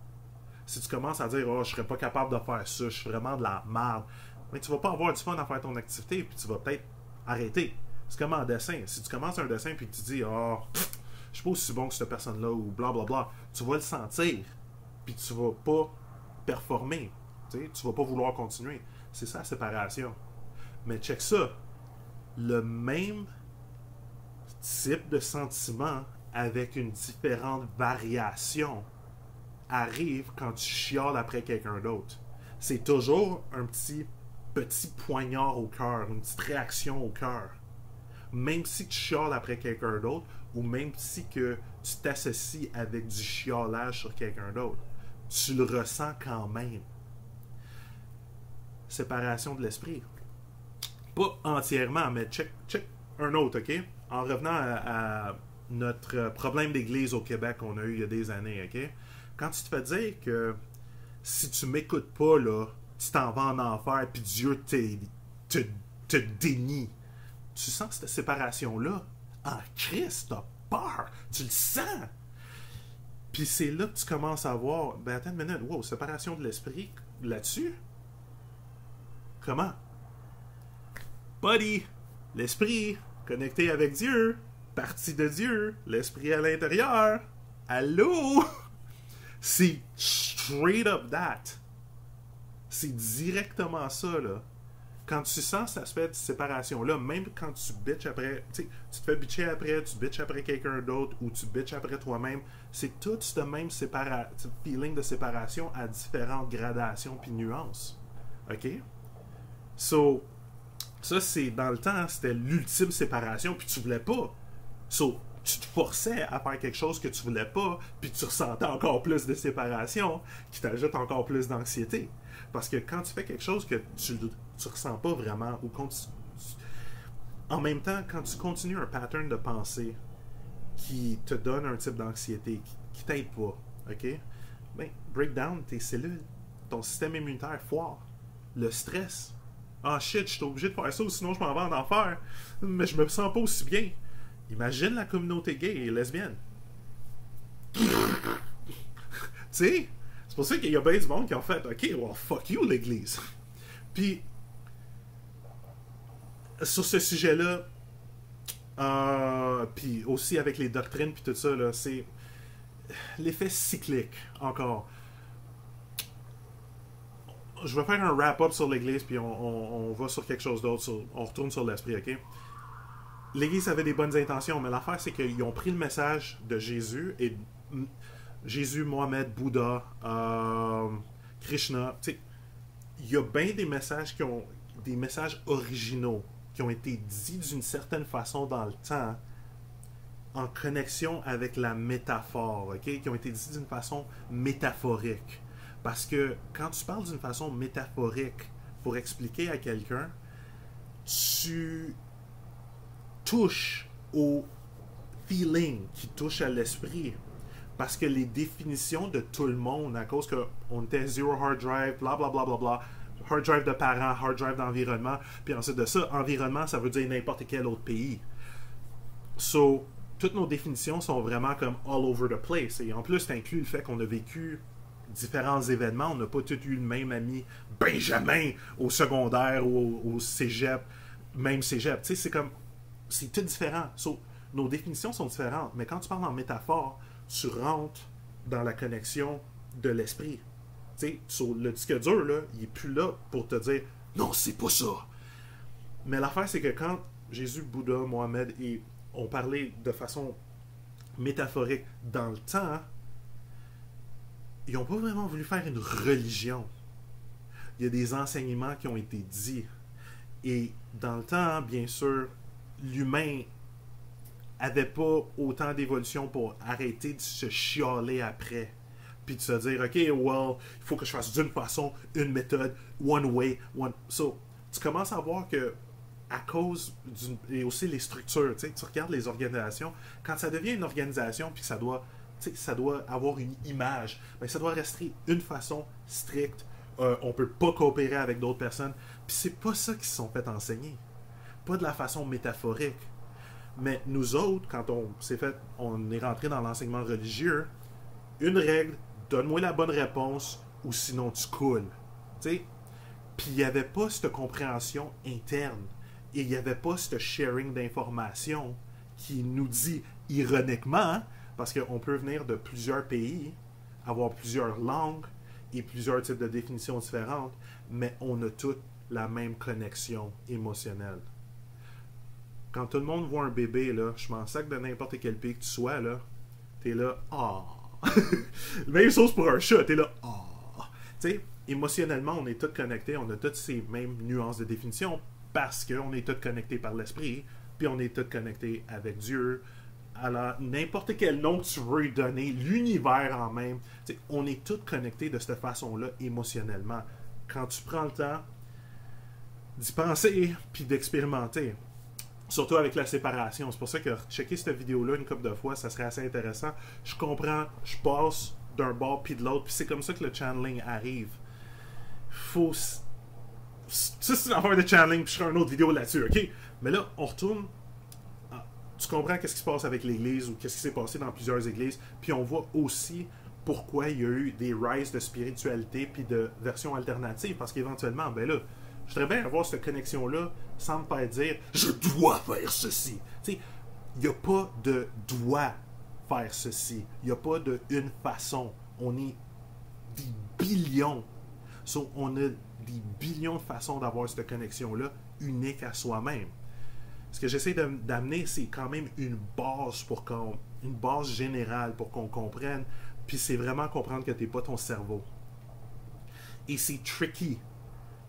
si tu commences à dire « Oh, je serais pas capable de faire ça, je suis vraiment de la merde », mais tu vas pas avoir du fun à faire ton activité puis tu vas peut-être arrêter. C'est comme en dessin. Si tu commences un dessin puis que tu dis « Oh, je suis pas aussi bon que cette personne-là » ou blablabla, tu vas le sentir puis tu vas pas performer. Tu vas pas vouloir continuer. C'est ça la séparation. Mais check ça. Le même type de sentiment avec une différente variation arrive quand tu chiales après quelqu'un d'autre. C'est toujours un petit poignard au cœur, une petite réaction au cœur. Même si tu chiales après quelqu'un d'autre ou même si que tu t'associes avec du chiolage sur quelqu'un d'autre, tu le ressens quand même. Séparation de l'esprit. Pas entièrement, mais check un autre, ok? En revenant à notre problème d'église au Québec qu'on a eu il y a des années, ok? Quand tu te fais dire que si tu m'écoutes pas, là, tu t'en vas en enfer, puis Dieu te dénie, tu sens cette séparation-là. En Christ, t'as peur. Tu le sens. Puis c'est là que tu commences à voir, ben attends une minute, wow, séparation de l'esprit là-dessus? Comment? Buddy, l'esprit, connecté avec Dieu, partie de Dieu, l'esprit à l'intérieur. Allô? C'est straight up that. C'est directement ça, là. Quand tu sens cet aspect de séparation-là, même quand tu bitches après, tu sais, tu te fais bitcher après, tu bitches après quelqu'un d'autre ou tu bitches après toi-même, c'est tout ce même feeling de séparation à différentes gradations puis nuances. OK? So, ça, c'est dans le temps, c'était l'ultime séparation, puis tu voulais pas. So, tu te forçais à faire quelque chose que tu voulais pas, puis tu ressentais encore plus de séparation, qui t'ajoute encore plus d'anxiété. Parce que quand tu fais quelque chose que tu ressens pas vraiment, ou en même temps, quand tu continues un pattern de pensée qui te donne un type d'anxiété, qui t'aide pas, ok? Ben, break down tes cellules, ton système immunitaire foire, le stress. Ah shit, je suis obligé de faire ça, ou sinon je m'en vais en enfer. Mais je me sens pas aussi bien. Imagine la communauté gay et lesbienne. Tu sais, c'est pour ça qu'il y a bien du monde qui ont fait OK, well, fuck you, l'Église. Puis, sur ce sujet-là, puis aussi avec les doctrines, puis tout ça, là, c'est l'effet cyclique, encore. Je vais faire un wrap-up sur l'Église, puis on va sur quelque chose d'autre. On retourne sur l'esprit, OK? L'Église avait des bonnes intentions, mais l'affaire, c'est qu'ils ont pris le message de Jésus, et Jésus, Mohamed, Bouddha, Krishna. Il y a bien des messages qui ont des messages originaux, qui ont été dits d'une certaine façon dans le temps, en connexion avec la métaphore, OK? Qui ont été dits d'une façon métaphorique. Parce que quand tu parles d'une façon métaphorique pour expliquer à quelqu'un, tu touches au feeling qui touche à l'esprit. Parce que les définitions de tout le monde, à cause qu'on était zero hard drive, bla bla bla bla bla, hard drive de parents, hard drive d'environnement, puis ensuite de ça, environnement, ça veut dire n'importe quel autre pays. So, toutes nos définitions sont vraiment comme all over the place. Et en plus, ça inclut le fait qu'on a vécu différents événements. On n'a pas tous eu le même ami Benjamin au secondaire ou au cégep, même cégep. Tu sais, c'est comme, c'est tout différent. So, nos définitions sont différentes, mais quand tu parles en métaphore, tu rentres dans la connexion de l'esprit. Tu sais, sur le disque dur, là, il n'est plus là pour te dire non, c'est pas ça. Mais l'affaire, c'est que quand Jésus, Bouddha, Mohamed ont parlé de façon métaphorique dans le temps, ils n'ont pas vraiment voulu faire une religion. Il y a des enseignements qui ont été dits. Et dans le temps, bien sûr, l'humain avait pas autant d'évolution pour arrêter de se chialer après. Puis de se dire, OK, well, il faut que je fasse d'une façon, une méthode, one way, one... So, tu commences à voir que à cause et aussi les structures, tu regardes les organisations, quand ça devient une organisation puis que ça doit avoir une image, ben ça doit rester une façon stricte. On peut pas coopérer avec d'autres personnes. Puis c'est pas ça qu'ils se sont fait enseigner. Pas de la façon métaphorique. Mais nous autres, quand on est rentré dans l'enseignement religieux, une règle, donne-moi la bonne réponse ou sinon tu coules. Puis il n'y avait pas cette compréhension interne. Et il n'y avait pas ce sharing d'informations qui nous dit, ironiquement, parce qu'on peut venir de plusieurs pays, avoir plusieurs langues et plusieurs types de définitions différentes, mais on a toutes la même connexion émotionnelle. Quand tout le monde voit un bébé, là, je m'en sac de n'importe quel pays que tu sois, là, t'es là, ah. Même chose pour un chat, t'es là, ah. Tu sais, émotionnellement, on est tous connectés, on a toutes ces mêmes nuances de définition parce qu'on est tous connectés par l'esprit, puis on est tous connectés avec Dieu. Alors, n'importe quel nom que tu veux lui donner, l'univers en même, on est tous connectés de cette façon-là émotionnellement. Quand tu prends le temps d'y penser, puis d'expérimenter. Surtout avec la séparation. C'est pour ça que checker cette vidéo-là une couple de fois, ça serait assez intéressant. Je comprends, je passe d'un bord puis de l'autre, puis c'est comme ça que le channeling arrive. Faut... Ça, c'est une affaire de channeling, puis je ferai une autre vidéo là-dessus, OK? Mais là, on retourne... Tu comprends qu'est-ce qui se passe avec l'Église ou qu'est-ce qui s'est passé dans plusieurs églises, puis on voit aussi pourquoi il y a eu des rises de spiritualité puis de versions alternatives, parce qu'éventuellement, ben là, je voudrais bien avoir cette connexion-là sans me faire dire « Je dois faire ceci ». Tu sais, il n'y a pas de « doit faire ceci ». Il n'y a pas de « une façon ». On est des billions. So, on a des billions de façons d'avoir cette connexion-là unique à soi-même. Ce que j'essaie d'amener, c'est quand même une base une base générale pour qu'on comprenne. Puis c'est vraiment comprendre que tu n'es pas ton cerveau. Et c'est tricky.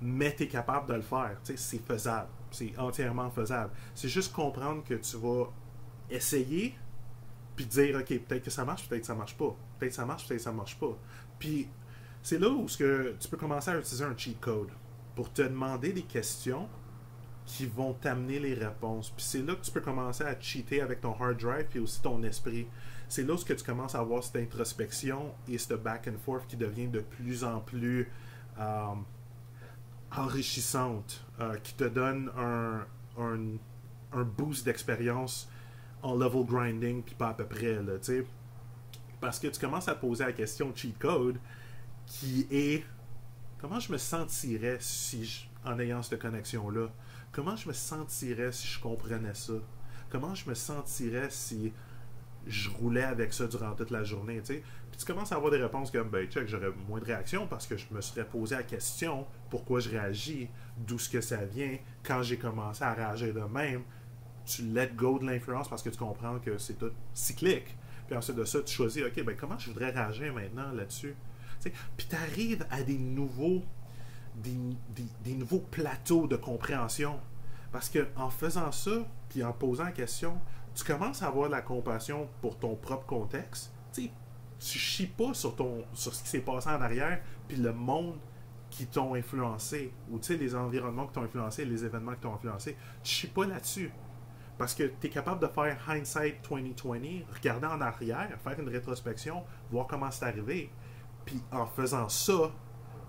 mais tu es capable de le faire. Tu sais, c'est faisable. C'est entièrement faisable. C'est juste comprendre que tu vas essayer, puis dire, OK, peut-être que ça marche, peut-être que ça marche pas. Peut-être que ça marche, peut-être que ça marche pas. Puis c'est là où tu peux commencer à utiliser un cheat code pour te demander des questions qui vont t'amener les réponses. Puis c'est là que tu peux commencer à cheater avec ton hard drive puis aussi ton esprit. C'est là où tu commences à avoir cette introspection et ce back and forth qui devient de plus en plus enrichissante, qui te donne un boost d'expérience en level grinding, puis pas à peu près, là, tu sais. Parce que tu commences à poser la question cheat code qui est comment je me sentirais en ayant cette connexion-là? Comment je me sentirais si je comprenais ça? Comment je me sentirais si je roulais avec ça durant toute la journée, tu sais? Puis tu commences à avoir des réponses comme, ben, check, j'aurais moins de réactions parce que je me serais posé la question pourquoi je réagis, d'où ce que ça vient, quand j'ai commencé à réagir de même. Tu let go de l'influence parce que tu comprends que c'est tout cyclique. Puis ensuite de ça, tu choisis, OK, ben comment je voudrais réagir maintenant là-dessus? T'sais, puis tu arrives à des nouveaux plateaux de compréhension. Parce que en faisant ça, puis en posant la question, tu commences à avoir de la compassion pour ton propre contexte. T'sais, tu chies pas sur ce qui s'est passé en arrière, puis le monde qui t'ont influencé, ou les environnements qui t'ont influencé, les événements qui t'ont influencé. Tu chies pas là-dessus. Parce que tu es capable de faire hindsight 2020, regarder en arrière, faire une rétrospection, voir comment c'est arrivé. Puis en faisant ça,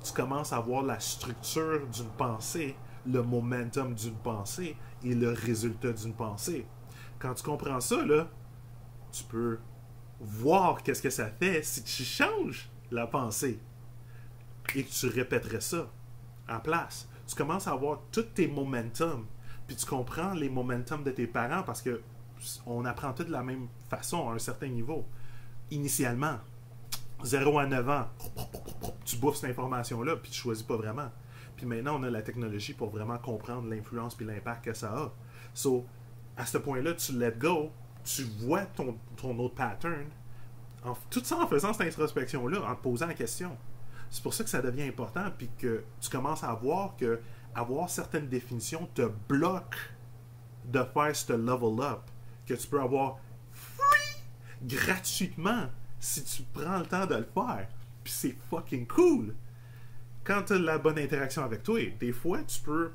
tu commences à voir la structure d'une pensée, le momentum d'une pensée et le résultat d'une pensée. Quand tu comprends ça, là, tu peux voir qu'est-ce que ça fait si tu changes la pensée et que tu répéterais ça en place. Tu commences à voir tous tes momentum. Puis tu comprends les momentum de tes parents parce que on apprend tout de la même façon à un certain niveau. Initialement, 0 à 9 ans, tu bouffes cette information-là, puis tu choisis pas vraiment. Puis maintenant, on a la technologie pour vraiment comprendre l'influence puis l'impact que ça a. So, à ce point-là, tu let go, tu vois ton autre pattern, tout ça en faisant cette introspection-là, en te posant la question. C'est pour ça que ça devient important, puis que tu commences à voir que avoir certaines définitions te bloque de faire ce level up que tu peux avoir free, gratuitement si tu prends le temps de le faire. Puis c'est fucking cool. Quand tu as la bonne interaction avec toi, des fois tu peux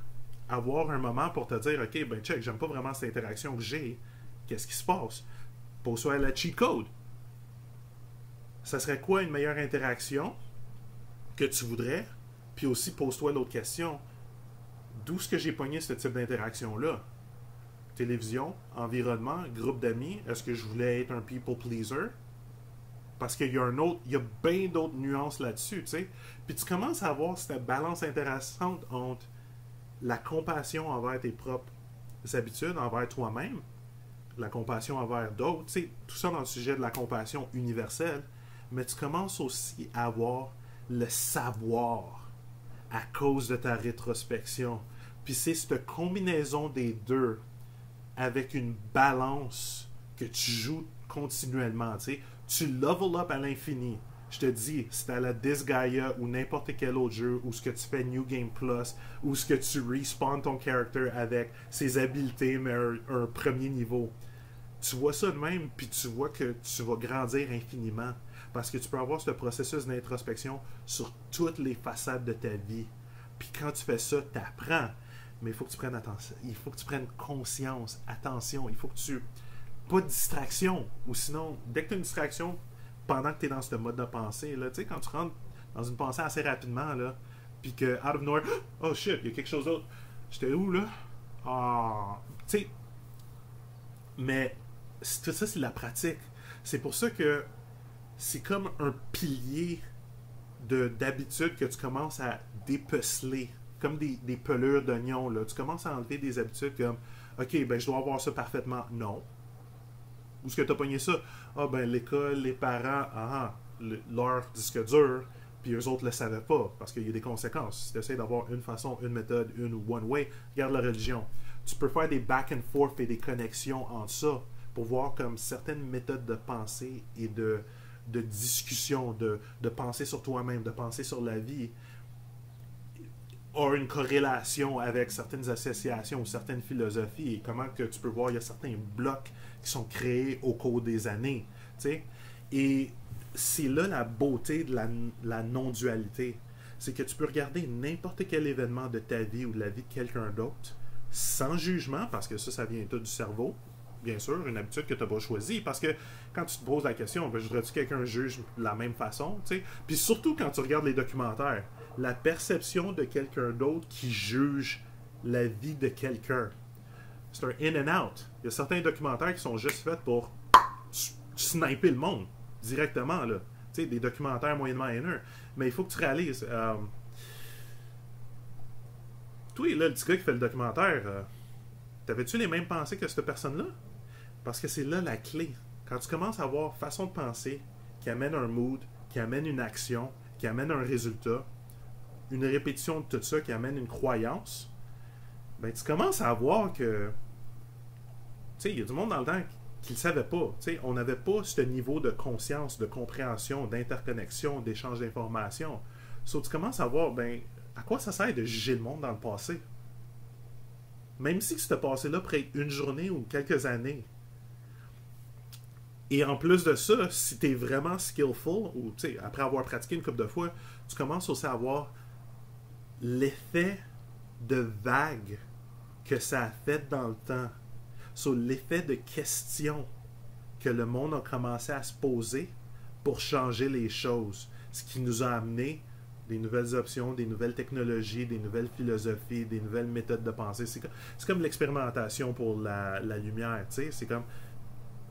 avoir un moment pour te dire, ok, ben check, j'aime pas vraiment cette interaction que j'ai. Qu'est-ce qui se passe? Pose-toi la cheat code. Ça serait quoi une meilleure interaction que tu voudrais? Puis aussi pose-toi l'autre question. D'où est-ce que j'ai pogné ce type d'interaction-là? Télévision, environnement, groupe d'amis, est-ce que je voulais être un people pleaser? Parce qu'il y a bien d'autres nuances là-dessus, tu sais. Puis tu commences à avoir cette balance intéressante entre la compassion envers tes propres habitudes, envers toi-même, la compassion envers d'autres, tu sais, tout ça dans le sujet de la compassion universelle, mais tu commences aussi à avoir le savoir à cause de ta rétrospection. Puis c'est cette combinaison des deux avec une balance que tu joues continuellement. Tu sais. Tu level up à l'infini. Je te dis, si t'as la Disgaea ou n'importe quel autre jeu, ou ce que tu fais New Game Plus, ou ce que tu respawns ton character avec ses habiletés, mais un premier niveau. Tu vois ça de même, puis tu vois que tu vas grandir infiniment. Parce que tu peux avoir ce processus d'introspection sur toutes les façades de ta vie. Puis quand tu fais ça, tu apprends. Mais il faut que tu prennes attention. Il faut que tu prennes conscience, attention. Il faut que tu... Pas de distraction. Ou sinon, dès que tu as une distraction, pendant que tu es dans ce mode de pensée, là, tu sais, quand tu rentres dans une pensée assez rapidement, là, puis que, out of nowhere, oh shit, il y a quelque chose d'autre. J'étais où, là? Ah... Tu sais... Mais tout ça, c'est de la pratique. C'est pour ça que c'est comme un pilier d'habitudes que tu commences à dépeceler, comme des pelures d'oignons. Là. Tu commences à enlever des habitudes comme OK, ben je dois avoir ça parfaitement. Non. Où est-ce que tu as pogné ça? Ah, ben l'école, les parents, leur disque dur, puis eux autres le savaient pas, parce qu'il y a des conséquences. Si tu essaies d'avoir une façon, une méthode, une one way, regarde la religion. Tu peux faire des back and forth et des connexions entre ça pour voir comme certaines méthodes de pensée et de discussion, de penser sur toi-même, de penser sur la vie, a une corrélation avec certaines associations ou certaines philosophies et comment que tu peux voir, il y a certains blocs qui sont créés au cours des années. T'sais? Et c'est là la beauté de la non-dualité. C'est que tu peux regarder n'importe quel événement de ta vie ou de la vie de quelqu'un d'autre sans jugement, parce que ça vient tout du cerveau. Bien sûr, une habitude que tu n'as pas choisie. Parce que quand tu te poses la question, ben, je voudrais-tu que quelqu'un juge de la même façon? T'sais? Puis surtout quand tu regardes les documentaires, la perception de quelqu'un d'autre qui juge la vie de quelqu'un. C'est un in and out. Il y a certains documentaires qui sont juste faits pour sniper le monde directement. Là. T'sais, des documentaires moyennement haineux. Mais il faut que tu réalises. Toi, là, le petit gars qui fait le documentaire, t'avais-tu les mêmes pensées que cette personne-là? Parce que c'est là la clé. Quand tu commences à avoir façon de penser qui amène un mood, qui amène une action, qui amène un résultat, une répétition de tout ça qui amène une croyance, ben tu commences à voir que tu sais, il y a du monde dans le temps qui ne le savait pas. Tu sais, on n'avait pas ce niveau de conscience, de compréhension, d'interconnexion, d'échange d'informations. So, tu commences à voir, ben, à quoi ça sert de juger le monde dans le passé? Même si ce passé-là près une journée ou quelques années. Et en plus de ça, si tu es vraiment skillful, ou tu sais, après avoir pratiqué une couple de fois, tu commences aussi à voir l'effet de vague que ça a fait dans le temps. Sur l'effet de question que le monde a commencé à se poser pour changer les choses. Ce qui nous a amené des nouvelles options, des nouvelles technologies, des nouvelles philosophies, des nouvelles méthodes de pensée. C'est comme l'expérimentation pour la lumière. Tu sais, c'est comme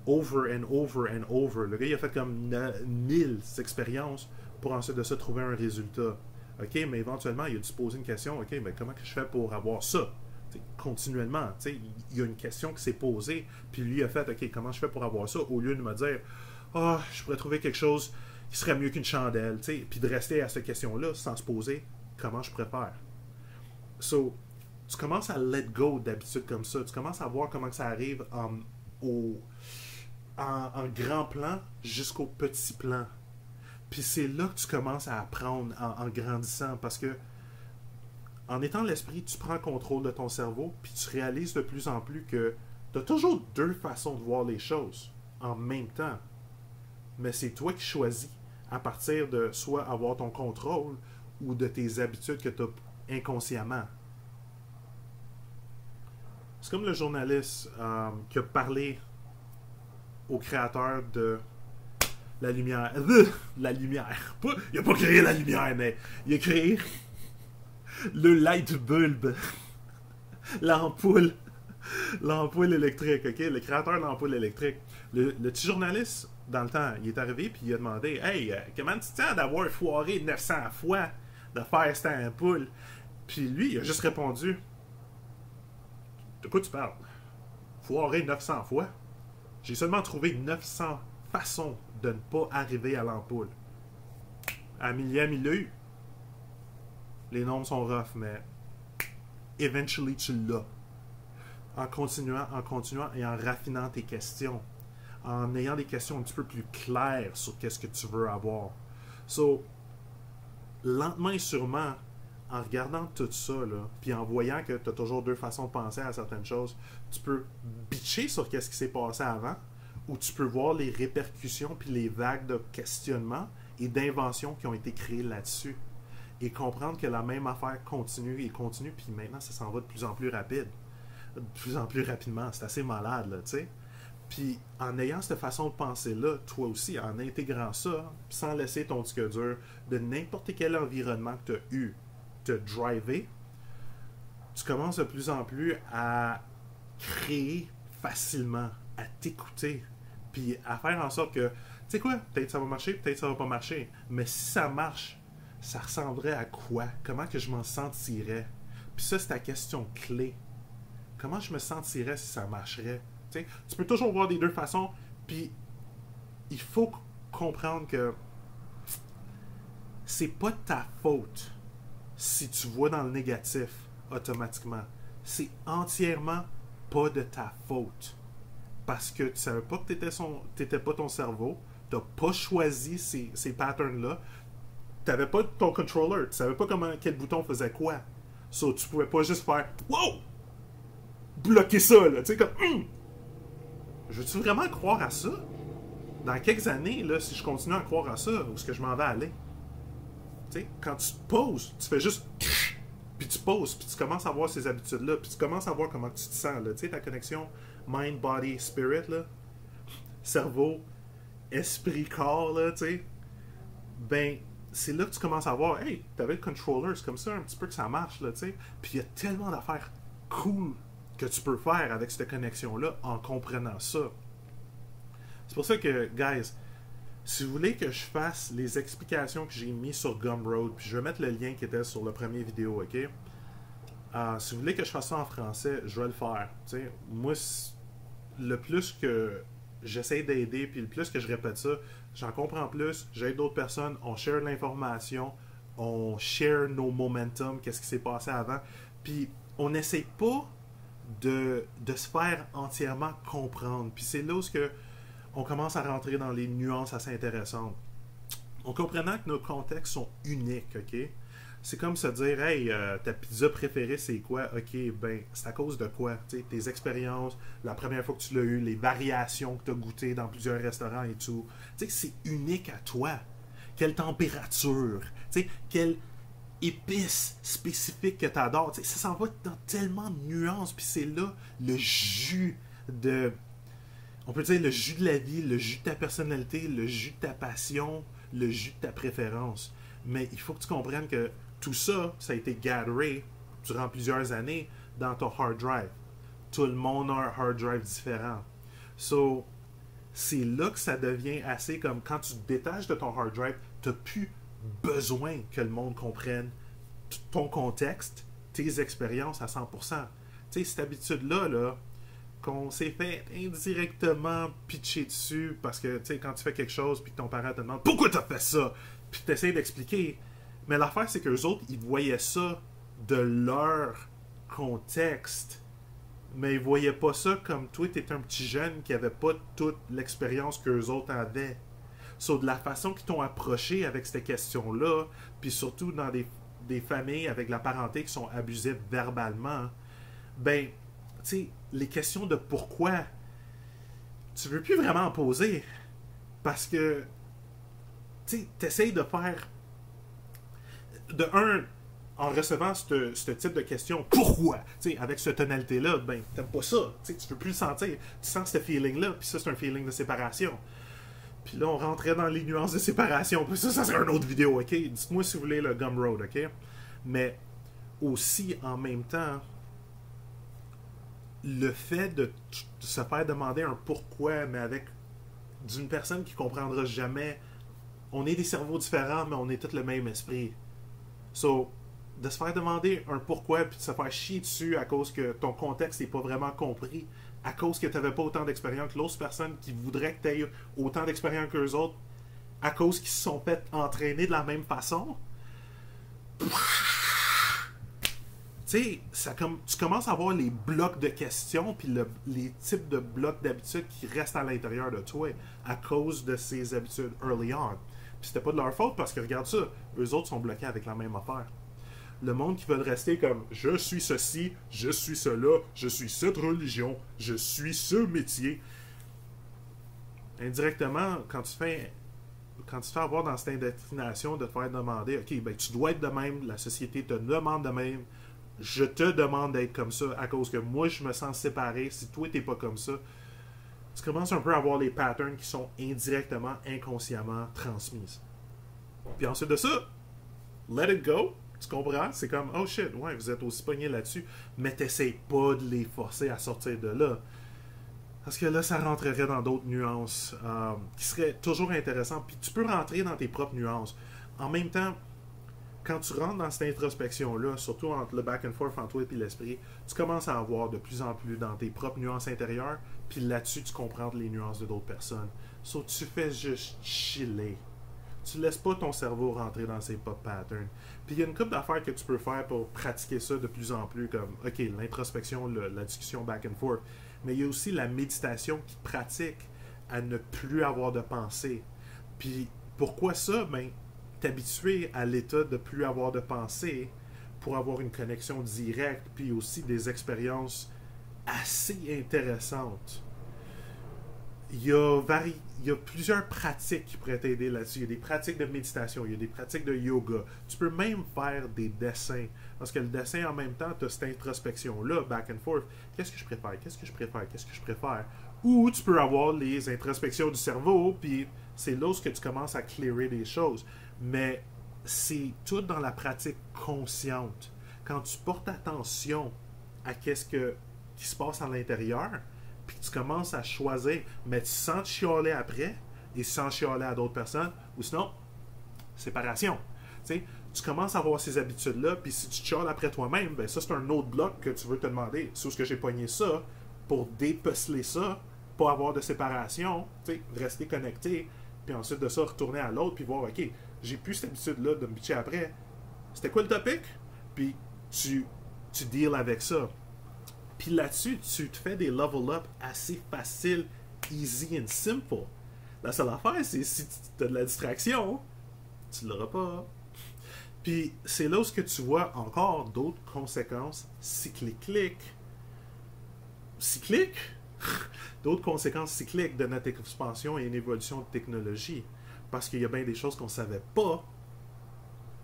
over and over and over. Le gars, il a fait comme 1000 expériences pour ensuite de ça trouver un résultat. OK, mais éventuellement, il a dû se poser une question. OK, mais comment que je fais pour avoir ça? T'sais, continuellement. Il y a une question qui s'est posée, puis lui a fait, OK, comment je fais pour avoir ça? Au lieu de me dire, ah, oh, je pourrais trouver quelque chose qui serait mieux qu'une chandelle, puis de rester à cette question-là sans se poser, comment je préfère? So, tu commences à let go d'habitude comme ça. Tu commences à voir comment ça arrive en grand plan jusqu'au petit plan. Puis c'est là que tu commences à apprendre en grandissant, parce que en étant l'esprit, tu prends contrôle de ton cerveau, puis tu réalises de plus en plus que tu as toujours deux façons de voir les choses en même temps. Mais c'est toi qui choisis à partir de soit avoir ton contrôle ou de tes habitudes que tu as inconsciemment. C'est comme le journaliste qui a parlé au créateur de la lumière. La lumière. Il n'a pas créé la lumière, mais il a créé le light bulb. L'ampoule électrique, ok? Le créateur de l'ampoule électrique. Le petit journaliste, dans le temps, il est arrivé puis il a demandé, hey, comment tu te sens d'avoir foiré 900 fois de faire cette ampoule? Puis lui, il a juste répondu, de quoi tu parles? Foiré 900 fois? J'ai seulement trouvé 900 façons de ne pas arriver à l'ampoule. À millième, il l'a eu. Les nombres sont rough, mais eventually tu l'as. En continuant et en raffinant tes questions. En ayant des questions un petit peu plus claires sur qu'est-ce que tu veux avoir. So, lentement et sûrement, en regardant tout ça, là, puis en voyant que tu as toujours deux façons de penser à certaines choses, tu peux bitcher sur qu'est-ce qui s'est passé avant, ou tu peux voir les répercussions puis les vagues de questionnement et d'inventions qui ont été créées là-dessus. Et comprendre que la même affaire continue et continue, puis maintenant, ça s'en va de plus en plus rapide. De plus en plus rapidement. C'est assez malade, là, tu sais. Puis, en ayant cette façon de penser-là, toi aussi, en intégrant ça, sans laisser ton disque dur de n'importe quel environnement que tu as eu te driver, tu commences de plus en plus à créer facilement, à t'écouter, puis à faire en sorte que, tu sais quoi, peut-être ça va marcher, peut-être ça va pas marcher, mais si ça marche, ça ressemblerait à quoi? Comment que je m'en sentirais? Puis ça, c'est ta question clé. Comment je me sentirais si ça marcherait? T'sais, tu peux toujours voir des deux façons, puis il faut comprendre que c'est pas ta faute si tu vois dans le négatif automatiquement. C'est entièrement pas de ta faute. Parce que tu savais pas que t'étais pas ton cerveau, t'as pas choisi ces patterns-là, t'avais pas ton controller, tu savais pas quel bouton faisait quoi. So, tu pouvais pas juste faire « Wow! » Bloquer ça, là. Tu sais, comme je veux-tu vraiment croire à ça? Dans quelques années, là, si je continue à croire à ça, où est-ce que je m'en vais aller? Tu sais, quand tu te poses, tu fais juste puis tu poses, puis tu commences à voir ces habitudes-là, puis tu commences à voir comment tu te sens, là. Tu sais, ta connexion mind, body, spirit, là. Cerveau, esprit, corps, là, tu sais. Ben, c'est là que tu commences à voir, hey, t'avais le controller, c'est comme ça un petit peu que ça marche, là, tu sais. Puis il y a tellement d'affaires cool que tu peux faire avec cette connexion-là en comprenant ça. C'est pour ça que, guys, si vous voulez que je fasse les explications que j'ai mis sur Gumroad, puis je vais mettre le lien qui était sur le premier vidéo, ok? Si vous voulez que je fasse ça en français, je vais le faire. T'sais. Moi, le plus que j'essaie d'aider, puis le plus que je répète ça, j'en comprends plus, j'aide d'autres personnes, on share l'information, on share nos momentum, qu'est-ce qui s'est passé avant, puis on n'essaie pas de se faire entièrement comprendre. Puis c'est là où on commence à rentrer dans les nuances assez intéressantes. En comprenant que nos contextes sont uniques, ok? C'est comme se dire, hey, ta pizza préférée, c'est quoi? Ok, ben, c'est à cause de quoi? T'sais, tes expériences, la première fois que tu l'as eu, les variations que tu as goûtées dans plusieurs restaurants et tout. T'sais, c'est unique à toi. Quelle température? T'sais, quelle épice spécifique que tu adores? Ça s'en va dans tellement de nuances, puis c'est là le jus de... On peut dire le jus de la vie, le jus de ta personnalité, le jus de ta passion, le jus de ta préférence. Mais il faut que tu comprennes que tout ça, ça a été gatheré durant plusieurs années dans ton hard drive. Tout le monde a un hard drive différent. So, c'est là que ça devient assez comme quand tu te détaches de ton hard drive, tu n'as plus besoin que le monde comprenne ton contexte, tes expériences à 100%. Tu sais, cette habitude-là, là, qu'on s'est fait indirectement pitcher dessus parce que, tu sais, quand tu fais quelque chose puis que ton parent te demande pourquoi tu as fait ça, puis tu essaies d'expliquer. Mais l'affaire, c'est qu'eux autres, ils voyaient ça de leur contexte. Mais ils voyaient pas ça comme toi, tu étais un petit jeune qui avait pas toute l'expérience qu'eux autres avaient. So, de la façon qu'ils t'ont approché avec ces questions-là, puis surtout dans des familles avec la parenté qui sont abusées verbalement, ben, tu sais, les questions de pourquoi, tu veux plus vraiment en poser. Parce que, tu sais, t'essayes de faire... De un, en recevant ce type de questions, pourquoi? Tu sais, avec cette tonalité-là, ben, t'aimes pas ça. Tu sais, tu veux plus le sentir. Tu sens ce feeling-là, puis ça, c'est un feeling de séparation. Puis là, on rentrait dans les nuances de séparation. Puis ça serait une autre vidéo, OK? Dites-moi si vous voulez le Gumroad, OK? Mais aussi, en même temps, le fait de se faire demander un pourquoi, mais avec d'une personne qui comprendra jamais. On est des cerveaux différents, mais on est tous le même esprit. So, de se faire demander un pourquoi, puis de se faire chier dessus à cause que ton contexte n'est pas vraiment compris, à cause que tu n'avais pas autant d'expérience que l'autre personne qui voudrait que tu aies autant d'expérience qu'eux autres, à cause qu'ils se sont fait entraîner de la même façon. Tu sais, tu commences à voir les blocs de questions puis les types de blocs d'habitudes qui restent à l'intérieur de toi à cause de ces habitudes early on. Puis c'était pas de leur faute parce que regarde ça, eux autres sont bloqués avec la même affaire. Le monde qui veut rester comme je suis ceci, je suis cela, je suis cette religion, je suis ce métier. Indirectement, quand tu te fais avoir dans cette indoctrination de te faire demander, ok, ben tu dois être de même, la société te demande de même. Je te demande d'être comme ça à cause que moi je me sens séparé. Si toi t'es pas comme ça, tu commences un peu à avoir les patterns qui sont indirectement, inconsciemment transmises. Puis ensuite de ça, let it go. Tu comprends? C'est comme, oh shit, ouais, vous êtes aussi pognés là-dessus. Mais t'essayes pas de les forcer à sortir de là. Parce que là, ça rentrerait dans d'autres nuances qui seraient toujours intéressantes. Puis tu peux rentrer dans tes propres nuances. En même temps, quand tu rentres dans cette introspection-là, surtout entre le back and forth entre toi et l'esprit, tu commences à avoir de plus en plus dans tes propres nuances intérieures, puis là-dessus, tu comprends les nuances de d'autres personnes. So, tu fais juste chiller. Tu laisses pas ton cerveau rentrer dans ses pop patterns. Puis il y a une couple d'affaires que tu peux faire pour pratiquer ça de plus en plus, comme, OK, l'introspection, la discussion back and forth, mais il y a aussi la méditation qui pratique à ne plus avoir de pensée. Puis pourquoi ça? Ben, t'habituer à l'état de plus avoir de pensée pour avoir une connexion directe, puis aussi des expériences assez intéressantes. Il y a plusieurs pratiques qui pourraient t'aider là-dessus. Il y a des pratiques de méditation, il y a des pratiques de yoga. Tu peux même faire des dessins. Parce que le dessin, en même temps, tu as cette introspection-là, back and forth. Qu'est-ce que je préfère? Qu'est-ce que je préfère? Qu'est-ce que je préfère? Ou tu peux avoir les introspections du cerveau, puis c'est là où tu commences à clearer des choses. Mais c'est tout dans la pratique consciente. Quand tu portes attention à qui se passe à l'intérieur, puis tu commences à choisir, mais tu sens te chialer après, et sans chialer à d'autres personnes, ou sinon, séparation. Tu commences à avoir ces habitudes-là, puis si tu te chiales après toi-même, ben ça, c'est un autre bloc que tu veux te demander. C'est où est-ce que j'ai pogné ça, pour dépeceler ça, pas avoir de séparation, rester connecté, puis ensuite de ça, retourner à l'autre, puis voir, OK, j'ai plus cette habitude-là de me bitcher après. C'était quoi le topic? Puis tu deals avec ça. Puis là-dessus, tu te fais des level up assez faciles, easy and simple. La seule affaire, c'est si tu as de la distraction, tu l'auras pas. Puis c'est là où tu vois encore d'autres conséquences cycliques. D'autres conséquences cycliques de notre expansion et une évolution de technologie. Parce qu'il y a bien des choses qu'on ne savait pas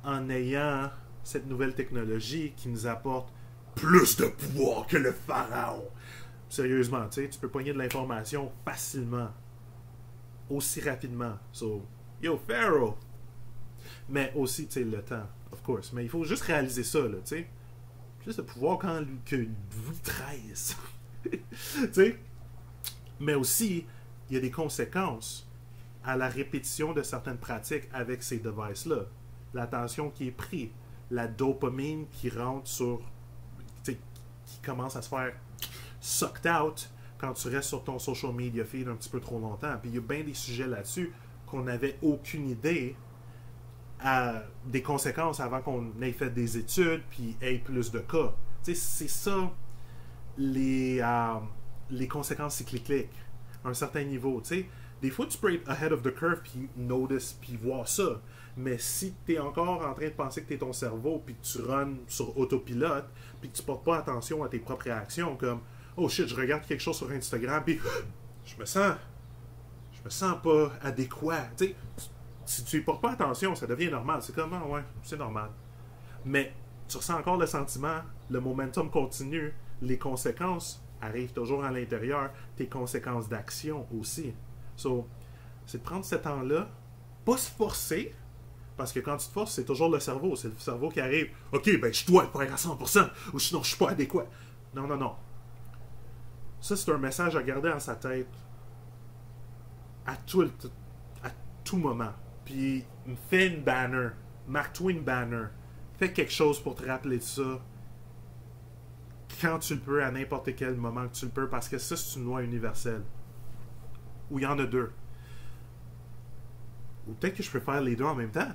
en ayant cette nouvelle technologie qui nous apporte plus de pouvoir que le pharaon. Sérieusement, tu peux pogner de l'information facilement, aussi rapidement. So, yo, Pharaoh! Mais aussi, le temps, of course. Mais il faut juste réaliser ça, là, tu sais. Plus de pouvoir que Louis XIII. Tu sais. Mais aussi, il y a des conséquences à la répétition de certaines pratiques avec ces devices-là. L'attention qui est prise, la dopamine qui rentre qui commence à se faire sucked out quand tu restes sur ton social media feed un petit peu trop longtemps. Puis il y a bien des sujets là-dessus qu'on n'avait aucune idée des conséquences avant qu'on ait fait des études puis ait plus de cas. C'est ça les conséquences cycliques à un certain niveau. Des fois, tu peux être ahead of the curve puis notice puis voir ça. Mais si tu es encore en train de penser que tu es ton cerveau puis que tu runs sur autopilote puis que tu portes pas attention à tes propres réactions comme oh shit, je regarde quelque chose sur Instagram puis je me sens pas adéquat. Si tu y portes pas attention, ça devient normal. C'est comme ouais, c'est normal. Mais tu ressens encore le sentiment, le momentum continue, les conséquences arrivent toujours à l'intérieur, tes conséquences d'action aussi. So, c'est de prendre ce temps-là, pas se forcer, parce que quand tu te forces, c'est toujours le cerveau. C'est le cerveau qui arrive. OK, ben je dois le faire à 100%, ou sinon je suis pas adéquat. Non. Ça, c'est un message à garder dans sa tête à tout moment. Puis, fais une banner. Marque-toi une banner. Fais quelque chose pour te rappeler de ça. Quand tu le peux, à n'importe quel moment que tu le peux, parce que ça, c'est une loi universelle. Ou il y en a deux. Ou peut-être que je peux faire les deux en même temps.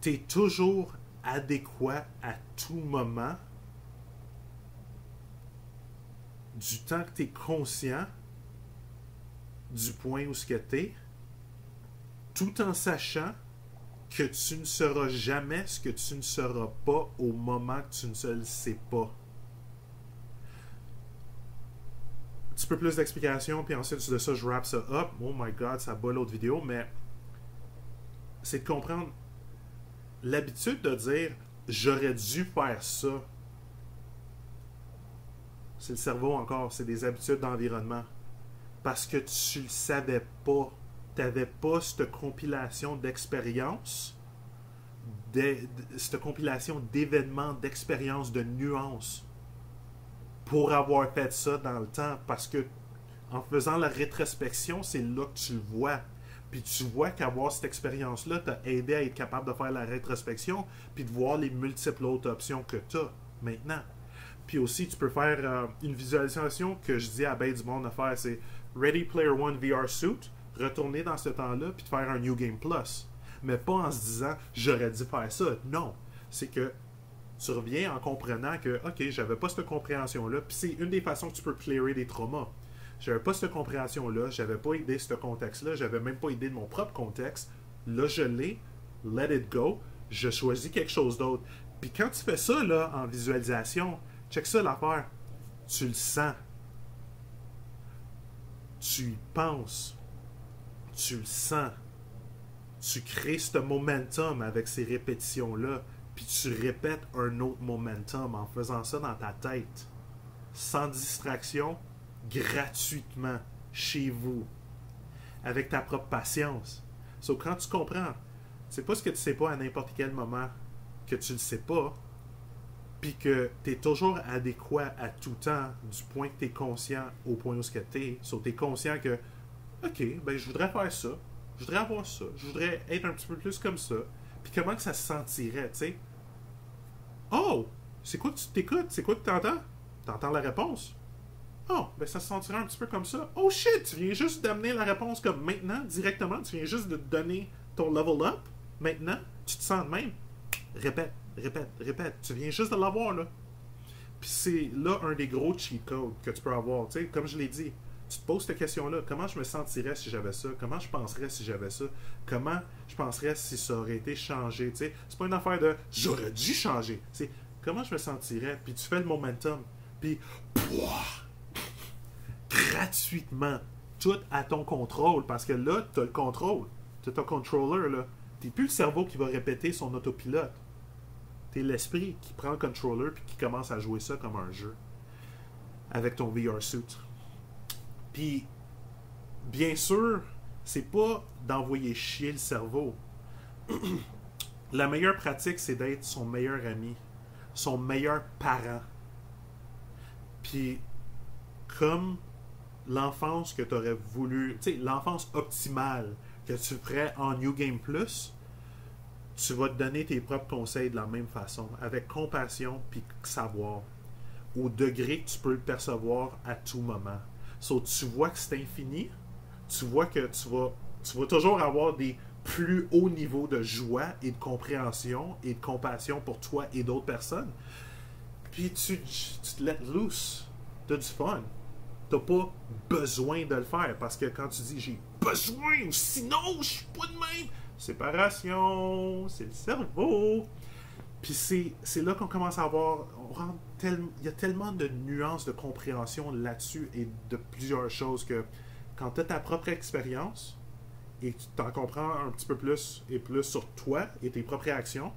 Tu es toujours adéquat à tout moment du temps que tu es conscient du point où tu es, tout en sachant que tu ne seras jamais ce que tu ne seras pas au moment que tu ne le sais pas. Un petit peu plus d'explications, puis ensuite de ça, je wrap ça up. Oh my god, ça bat l'autre vidéo, mais c'est de comprendre l'habitude de dire j'aurais dû faire ça. C'est le cerveau encore, c'est des habitudes d'environnement. Parce que tu le savais pas. Tu n'avais pas cette compilation d'expériences, cette compilation d'événements, d'expériences, de nuances pour avoir fait ça dans le temps. Parce que en faisant la rétrospection, c'est là que tu le vois. Puis tu vois qu'avoir cette expérience-là t'a aidé à être capable de faire la rétrospection puis de voir les multiples autres options que tu as maintenant. Puis aussi, tu peux faire une visualisation que je dis à ben du monde de faire, c'est Ready Player One VR Suit, retourner dans ce temps-là puis de faire un New Game Plus. Mais pas en se disant j'aurais dû faire ça. Non. C'est que tu reviens en comprenant que OK, j'avais pas cette compréhension-là. Puis c'est une des façons que tu peux clearer des traumas. J'avais pas cette compréhension-là, j'avais pas idée de ce contexte-là, j'avais même pas idée de mon propre contexte. Là, je l'ai, let it go. je choisis quelque chose d'autre. Puis quand tu fais ça, là, en visualisation, check ça l'affaire. Tu le sens. Tu y penses. Tu le sens. Tu crées ce momentum avec ces répétitions-là. Puis tu répètes un autre momentum en faisant ça dans ta tête. Sans distraction, gratuitement, chez vous. Avec ta propre patience. Donc quand tu comprends, c'est pas ce que tu sais pas à n'importe quel moment que tu le sais pas, puis que tu es toujours adéquat à tout temps du point que tu es conscient au point où tu es. Tu es conscient que, OK, ben je voudrais faire ça, je voudrais avoir ça, je voudrais être un petit peu plus comme ça. Puis comment que ça se sentirait, tu sais? Oh! C'est quoi que tu t'écoutes? C'est quoi que tu entends? Tu entends la réponse? Oh, ben ça se sentirait un petit peu comme ça. Oh shit! Tu viens juste d'amener la réponse comme maintenant, directement. Tu viens juste de donner ton level up. Maintenant, tu te sens de même. Répète, répète, répète. Tu viens juste de l'avoir, là. Puis c'est là un des gros cheat codes que tu peux avoir. Tu sais, comme je l'ai dit, tu te poses cette question-là. Comment je me sentirais si j'avais ça? Comment je penserais si j'avais ça? Comment je penserais si ça aurait été changé? Tu sais, c'est pas une affaire de j'aurais dû changer. C'est comment je me sentirais? Puis tu fais le momentum. Puis, pouah, gratuitement, tout à ton contrôle. Parce que là, tu as le contrôle. Tu as ton controller, là. T'es plus le cerveau qui va répéter son autopilote. T'es l'esprit qui prend le controller puis qui commence à jouer ça comme un jeu. Avec ton VR suit. Puis, bien sûr, c'est pas d'envoyer chier le cerveau. La meilleure pratique, c'est d'être son meilleur ami. Son meilleur parent. Puis, comme l'enfance que tu aurais voulu, tu sais, l'enfance optimale que tu ferais en New Game Plus, tu vas te donner tes propres conseils de la même façon, avec compassion puis savoir, au degré que tu peux le percevoir à tout moment. Tu vois que c'est infini, tu vois que tu vas toujours avoir des plus hauts niveaux de joie et de compréhension et de compassion pour toi et d'autres personnes. Puis tu te let loose, t'as du fun. T'as pas besoin de le faire parce que quand tu dis j'ai besoin, sinon je suis pas de même. Séparation, c'est le cerveau. Puis c'est là qu'on commence à avoir. Il y a tellement de nuances de compréhension là-dessus et de plusieurs choses que quand tu as ta propre expérience et que tu t'en comprends un petit peu plus et plus sur toi et tes propres réactions,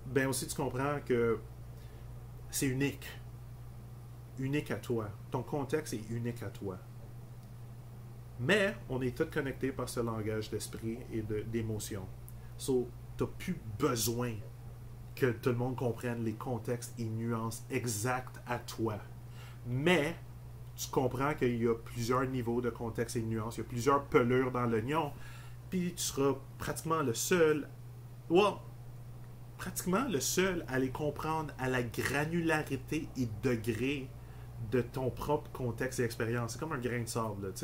ben aussi tu comprends que c'est unique. Unique à toi. Ton contexte est unique à toi. Mais on est tous connectés par ce langage d'esprit et d'émotion. So, tu n'as plus besoin que tout le monde comprenne les contextes et nuances exactes à toi. Mais tu comprends qu'il y a plusieurs niveaux de contexte et de nuances. Il y a plusieurs pelures dans l'oignon. Puis tu seras pratiquement le seul, pratiquement le seul à les comprendre à la granularité et degré de ton propre contexte et expérience. C'est comme un grain de sable, là, tu sais.